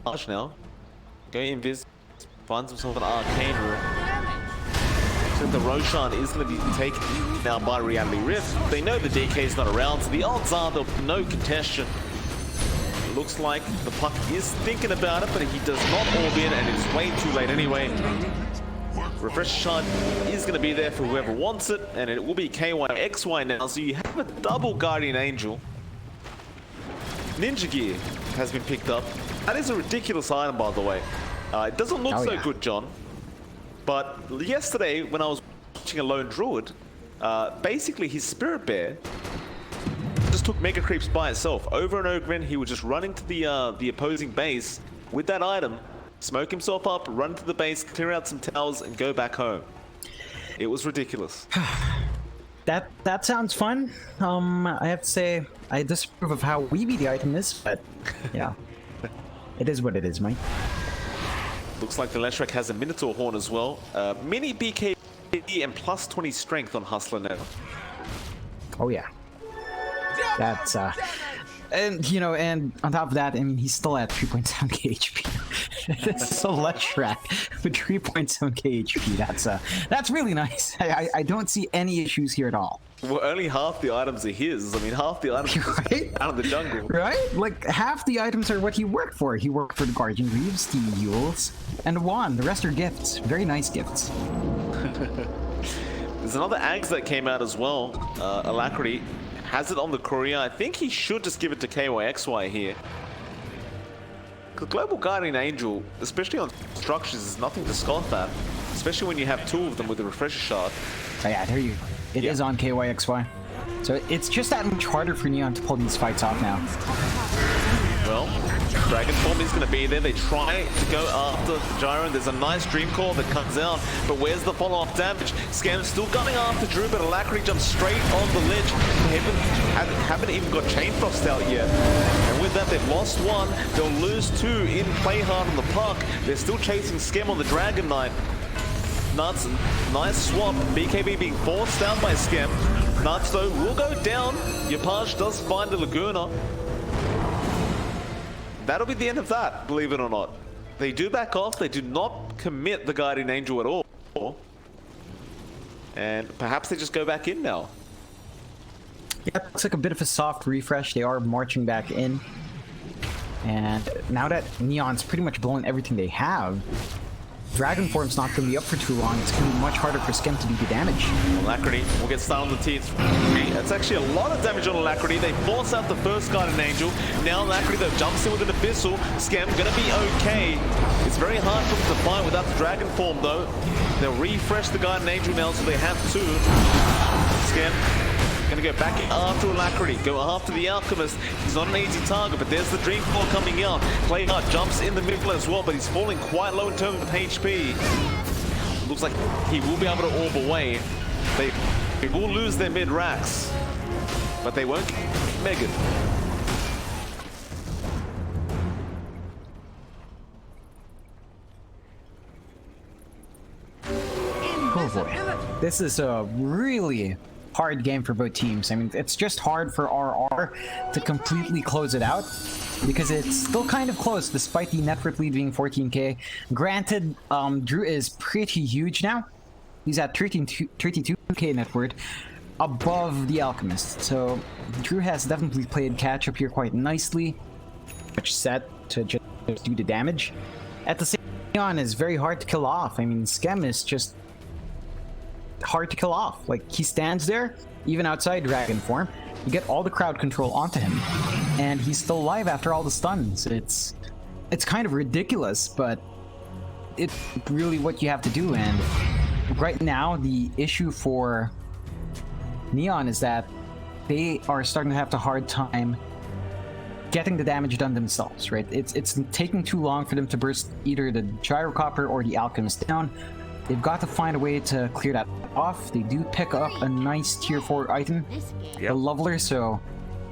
Parch now. Go invis. Finds himself an arcane room. So the Roshan is going to be taken now by Reality Rift. They know the DK is not around, so the odds are there'll be no contention. It looks like the puck is thinking about it, but he does not orb in, and it's way too late anyway. Refresh shard is going to be there for whoever wants it, and it will be KYXY now, so you have a double Guardian Angel. Ninja Gear has been picked up. That is a ridiculous item, by the way. It doesn't look so good, John. But yesterday, when I was watching a Lone Druid, basically his Spirit Bear just took Mega Creeps by itself. Over and over again, he would just run into the opposing base with that item, smoke himself up, run to the base, clear out some towers, and go back home. It was ridiculous. That sounds fun. I have to say, I disapprove of how weeby the item is, but yeah. It is what it is, mate. Looks like the Leshrac has a Minotaur Horn as well. Mini BKB and plus 20 strength on Hustler now. Oh yeah. That's and you know, and on top of that, I mean, he's still at 3.7k HP. This is a Leshrac with 3.7k HP. That's really nice. I don't see any issues here at all. Well, only half the items are his. I mean, half the items are out of the jungle. Right? Like, half the items are what he worked for. He worked for the Guardian Greaves, the Yules, and the Wand. The rest are gifts. Very nice gifts. There's another Ags that came out as well. Alacrity has it on the courier. I think he should just give it to KYXY here. The Global Guardian Angel, especially on structures, is nothing to scoff at. Especially when you have two of them with the Refresher Shard. Oh yeah, there you go. It is on KYXY. So it's just that much harder for Neon to pull these fights off now. Well, Dragon Form is going to be there. They try to go after Gyro. There's a nice Dream Core that comes out, but where's the follow-up damage? Scam's still going after Drew, but Alacrity jumps straight on the ledge. They haven't even got Chain Frost out yet. And with that, they've lost one. They'll lose two in play hard on the puck. They're still chasing Scam on the Dragon Knight. Nuts, nice swap. BKB being forced down by Scam. Nuts though will go down. Yapage does find the Laguna. That'll be the end of that, believe it or not. They do back off. They do not commit the Guardian Angel at all. And perhaps they just go back in now. Yeah, it looks like a bit of a soft refresh. They are marching back in. And now that Neon's pretty much blown everything they have, Dragon Form's not going to be up for too long. It's going to be much harder for Skem to do the damage. Alacrity will get started on the T3. That's actually a lot of damage on Alacrity. They force out the first Guardian Angel. Now Alacrity though jumps in with an Abyssal. Skem going to be okay. It's very hard for them to fight without the Dragon Form though. They'll refresh the Guardian Angel now, so they have to. Skem gonna go back after Alacrity, go after the Alchemist. He's not an easy target, but there's the Dream Core coming out. Playhard jumps in the middle as well, but he's falling quite low in terms of HP. Looks like he will be able to orb away. They will lose their mid racks, but they won't get Megan. Oh boy. This is a really hard game for both teams. I mean, it's just hard for RR to completely close it out because it's still kind of close despite the net worth lead being 14k. Granted, Drew is pretty huge now. He's at 32k net worth above the Alchemist. So Drew has definitely played catch up here quite nicely. Much set to just do the damage. At the same time, Neon is very hard to kill off. I mean, Skem is just hard to kill off. Like, he stands there, even outside Dragon Form. You get all the crowd control onto him, and he's still alive after all the stuns. It's kind of ridiculous, but it's really what you have to do. And right now, the issue for Neon is that they are starting to have a hard time getting the damage done themselves, right? It's taking too long for them to burst either the Gyrocopter or the Alchemist down. They've got to find a way to clear that off. They do pick up a nice tier 4 item, the Leveler, so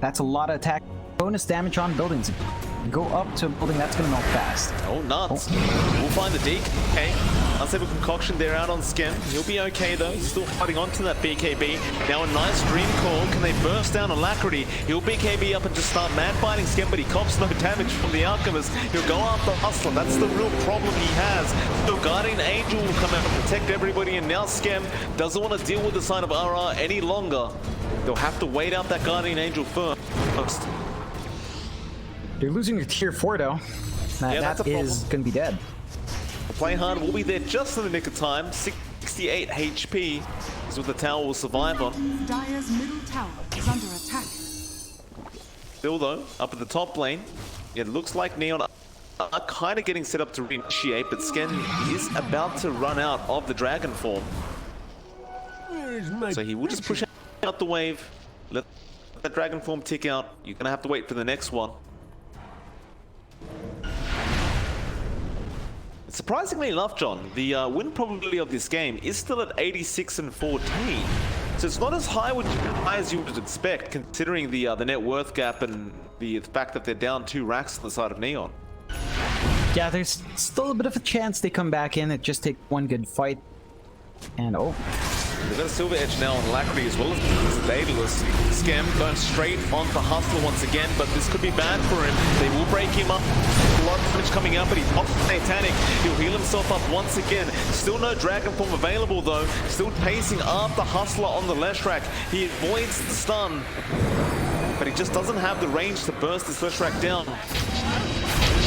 that's a lot of attack. Bonus damage on buildings. If you go up to a building, that's going to melt fast. Oh, nuts. We'll find the Deke. Okay. Unstable Concoction there out on Skem. He'll be okay though. He's still fighting onto that BKB. Now a nice Dream Call. Can they burst down Alacrity? He'll BKB up and just start mad fighting Skem, but he cops no damage from the Alchemist. He'll go after Hustler. That's the real problem he has. The Guardian Angel will come out and protect everybody, and now Skem doesn't want to deal with the sign of RR any longer. They'll have to wait out that Guardian Angel first. They're losing your tier 4 though. That is going to be dead. Playhard will be there just in the nick of time. 68 HP is what the tower will survive on. Dire's middle tower is under attack. Still though, up at the top lane, it looks like Neon are kind of getting set up to reinitiate, but Skem is about to run out of the Dragon Form. So he will just push out the wave, let that Dragon Form tick out. You're going to have to wait for the next one. Surprisingly enough, John, the win probability of this game is still at 86 and 14. So it's not as high as you would expect, considering the net worth gap and the fact that they're down 2 racks on the side of Neon. Yeah, there's still a bit of a chance they come back in. It just takes one good fight. And oh. They've got a Silver Edge now on Alacrity as well as Daedalus. Skem going straight onto Hustler once again, but this could be bad for him. They will break him up. A lot of damage coming out, but he's off Satanic. He'll heal himself up once again. Still no Dragon Form available though. Still pacing after Hustler on the Leshrac. He avoids the stun, but he just doesn't have the range to burst this Leshrac down.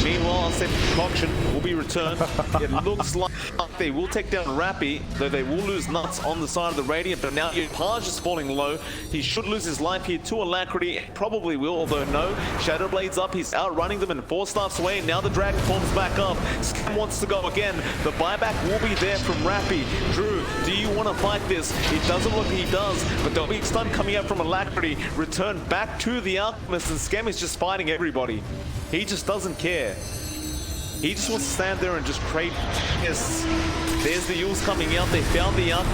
Meanwhile, Unstable Concoction will be returned. It looks like they will take down Rappy, though they will lose Nuts on the side of the Radiant, but now Yapage is falling low. He should lose his life here to Alacrity. Probably will, although no. Shadowblade's up, he's outrunning them and 4 staffs away, and now the Dragon Form's back up. Skem wants to go again. The buyback will be there from Rappy. Drew, do you want to fight this? It doesn't look like he does, but there'll be stun coming out from Alacrity. Return back to the Alchemist, and Skem is just fighting everybody. He just doesn't care. He just wants to stand there and just trade. Yes. There's the Yules coming out. They found the up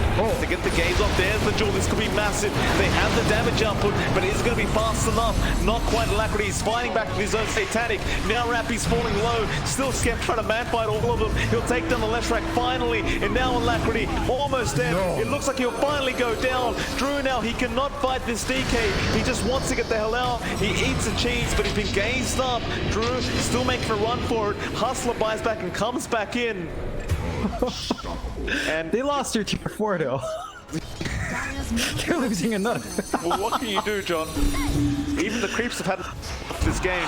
to get the gaze off. There's the Jewel. This could be massive. They have the damage output, but is it going to be fast enough? Not quite. Alacrity. He's fighting back with his own Satanic. Now Rappy's falling low. Still Skep trying to man fight all of them. He'll take down the left rack finally. And now Alacrity almost dead. It looks like he'll finally go down. Drew now, he cannot fight this DK. He just wants to get the hell out. He eats a cheese, but he's been gazed up. Drew still making a run for it. Hustler buys back and comes back in. And They lost their tier 4 though. They're losing another. well, what can you do, John? Even the creeps have had this game.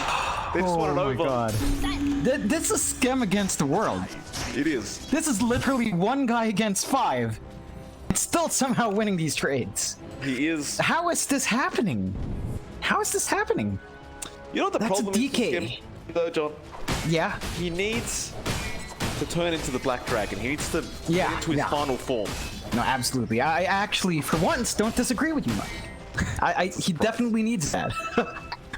They just want it Oh my over. god. This is scam against the world. It is. This is literally one guy against 5. It's still somehow winning these trades. He is. How is this happening? How is this happening? You know what the That's a problem is with DK. Skip, though, John? Yeah. He needs to turn into the Black Dragon. He needs to Yeah, get into his yeah. final form. No, absolutely. I actually, for once, don't disagree with you, Mike. He definitely needs that.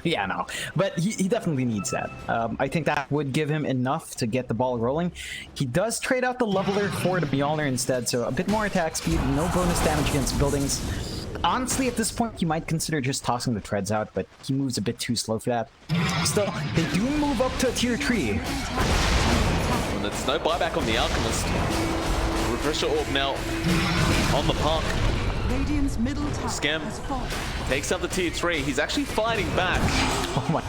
Yeah, no. But he definitely needs that. I think that would give him enough to get the ball rolling. He does trade out the Leveler for the Mjolnir instead, so a bit more attack speed, no bonus damage against buildings. Honestly, at this point, he might consider just tossing the treads out, but he moves a bit too slow for that. Still, they do move up to a tier 3. And there's no buyback on the Alchemist. Refresher Orb now on the park. Radiant's middle tower Scam. has fallen. Takes up the tier 3. He's actually fighting back. Oh my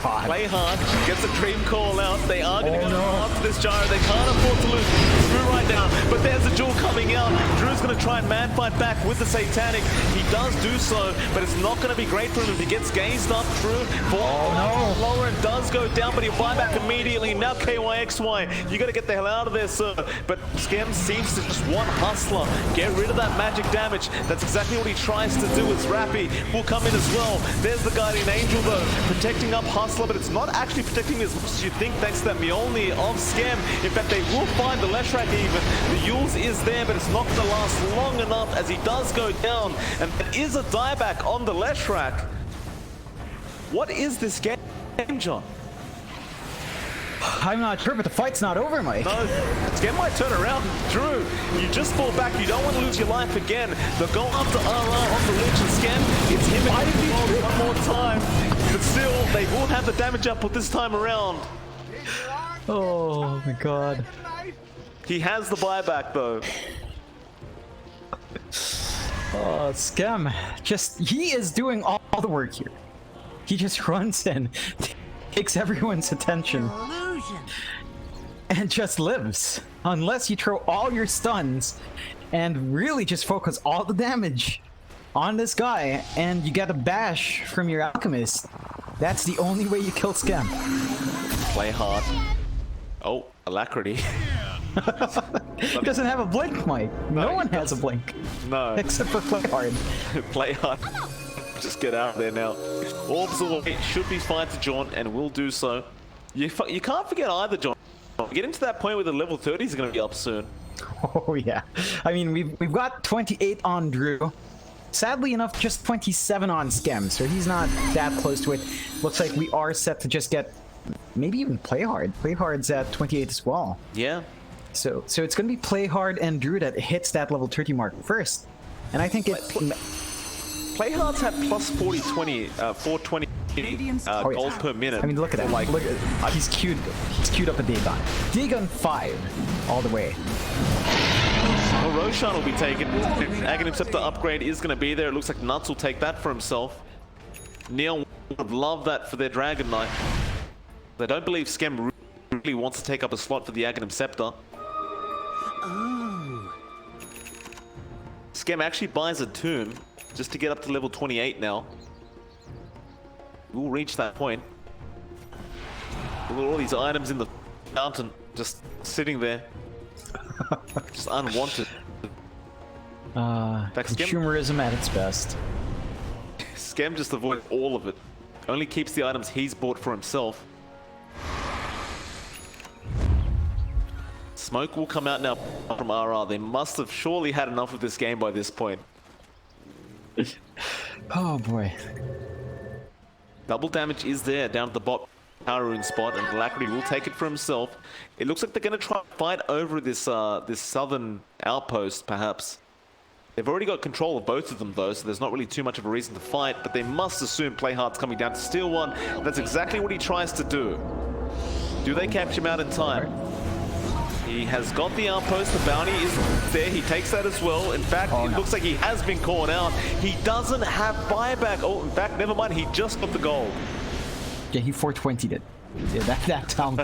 god. Play hard. Gets a dream call out. They are going to Oh, go no. after this gyro. They can't afford to lose Drew right now. But there's a Jewel coming out. Drew's going to try and man fight back with the Satanic. He does do so, but it's not going to be great for him if he gets gazed up. Drew falls lower and does go down, but he'll buy back immediately. Now KYXY. You got to get the hell out of there, sir. But Skem seems to just want Hustler. Get rid of that magic damage. That's exactly what he tries to do as Rappy will come in as well. There's the Guardian Angel though, protecting up Hustler, but it's not actually protecting as much as you think thanks to that Mjolnir of Skem. In fact, they will find the Leshrac even. The Yules is there, but it's not going to last long enough as he does go down. And there is a dieback on the Leshrac. What is this game, John? I'm not sure, but the fight's not over, Mike. No, Skem might turn around. Drew, you just fall back. You don't want to lose your life again. They'll go after RR on the Lich and Skem. It's him and him one more time. But still, they will have the damage output this time around. Oh my god. He has the buyback though. Oh, Scam. He is doing all the work here. He just runs in, takes everyone's attention, and just lives. Unless you throw all your stuns and really just focus all the damage on this guy and you get a bash from your Alchemist. That's the only way you kill Scam. Play hard. Oh, Alacrity. Doesn't have a blink, Mike. No one has a blink. No. Except for play hard. Play hard. Just get out of there now. Orbs away. Should be fine to Jaunt and will do so. You can't forget either, John. Getting to that point where the level 30 is going to be up soon. Oh yeah. I mean, we've got 28 on Drew. Sadly enough, just 27 on Skem, so he's not that close to it. Looks like we are set to just get maybe even Play Hard. Play Hard's at 28 as well. Yeah. So it's gonna be Play Hard and Drew that hits that level 30 mark first. And I think it... Play Hard's had plus 420 gold per minute. I mean, look at that. Like, Look at, he's queued up a Dagon. Dagon 5 all the way. well, Roshan will be taken. Aghanim Scepter upgrade is going to be there. It looks like Nuts will take that for himself. Neon would love that for their Dragon Knight. They don't believe Skem really wants to take up a slot for the Aghanim Scepter. Skem actually buys a tomb just to get up to level 28 now. We'll reach that point. Look at all these items in the mountain just sitting there. Just unwanted. Consumerism at its best. Skem just avoids all of it. Only keeps the items he's bought for himself. Smoke will come out now from RR. They must have surely had enough of this game by this point. Oh boy. Double damage is there down at the bot. power rune spot, and Alacrity will take it for himself. It looks like they're going to try and fight over this this southern outpost, perhaps. They've already got control of both of them, though, so there's not really too much of a reason to fight, but they must assume Playhard's coming down to steal one. That's exactly what he tries to do. Do they catch him out in time? He has got the outpost, the bounty is there, he takes that as well. In fact, it looks like he has been caught out. He doesn't have buyback. Oh, in fact, never mind, he just got the gold. Yeah, he 420'd it. Yeah, that talent.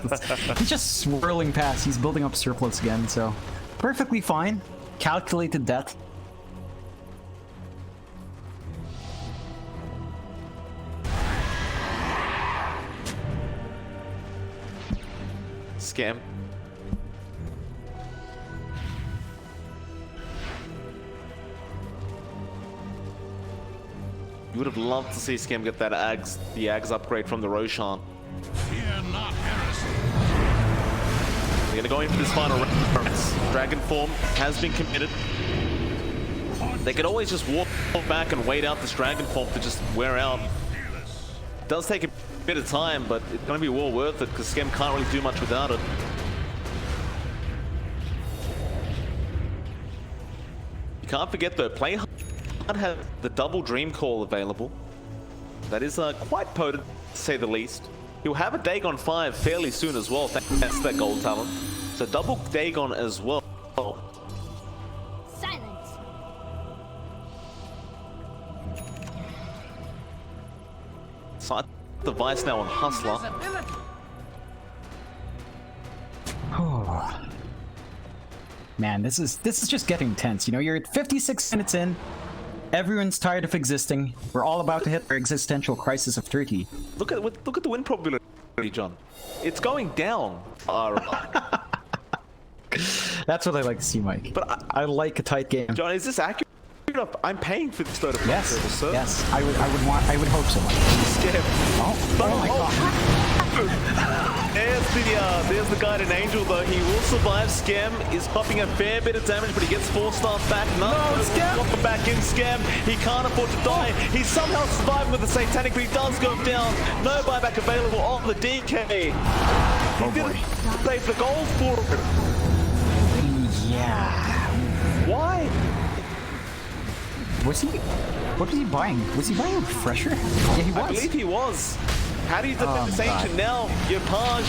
He's just swirling past. He's building up surplus again, so perfectly fine. Calculated death. Scam. You would have loved to see Scam get that the Ags upgrade from the Roshan. Fear not heresy. They're gonna go in for this final round. Dragon form has been committed. They could always just walk back and wait out this dragon form to just wear out. It does take a bit of time, but it's gonna be well worth it because Scam can't really do much without it. You can't forget though, Playhard have the double Dream Call available. That is quite potent, to say the least. He'll have a Dagon 5 fairly soon as well, thanks to that gold talent. So double Dagon as well. Silence. Side device now on Hustler. Oh. Man, this is just getting tense. You know, you're at 56 minutes in. Everyone's tired of existing. We're all about to hit our existential crisis of 30. Look at the win probability, John. It's going down. That's what I like to see, Mike. But I like a tight game. John, is this accurate? I'm paying for this load of Yes, service, sir. yes. I would hope so, Mike. Scared. Oh my God. There's the guiding angel though. He will survive. Scam is popping a fair bit of damage, but he gets 4-star back. No, Scam! Drop him back in, Scam. He can't afford to die. He's somehow surviving with the satanic, but he does go down. No buyback available on the DK. He didn't pay for the gold for it. Yeah. Why? What was he buying? Was he buying a refresher? Yeah, he was. I believe he was. How do you defend this ancient now? Your Page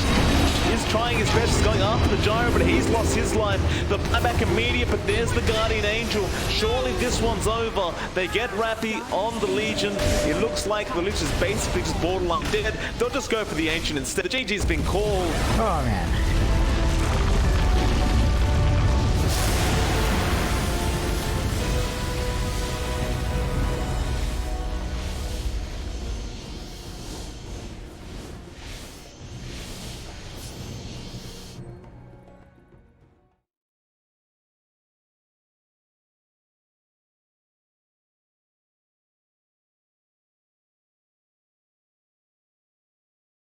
is trying his best, he's going after the gyro, but he's lost his life. The buyback immediate, but there's the Guardian Angel. Surely this one's over. They get Rappy on the Legion. It looks like the Legion is basically just borderline dead. They'll just go for the Ancient instead. The GG's been called. Oh man.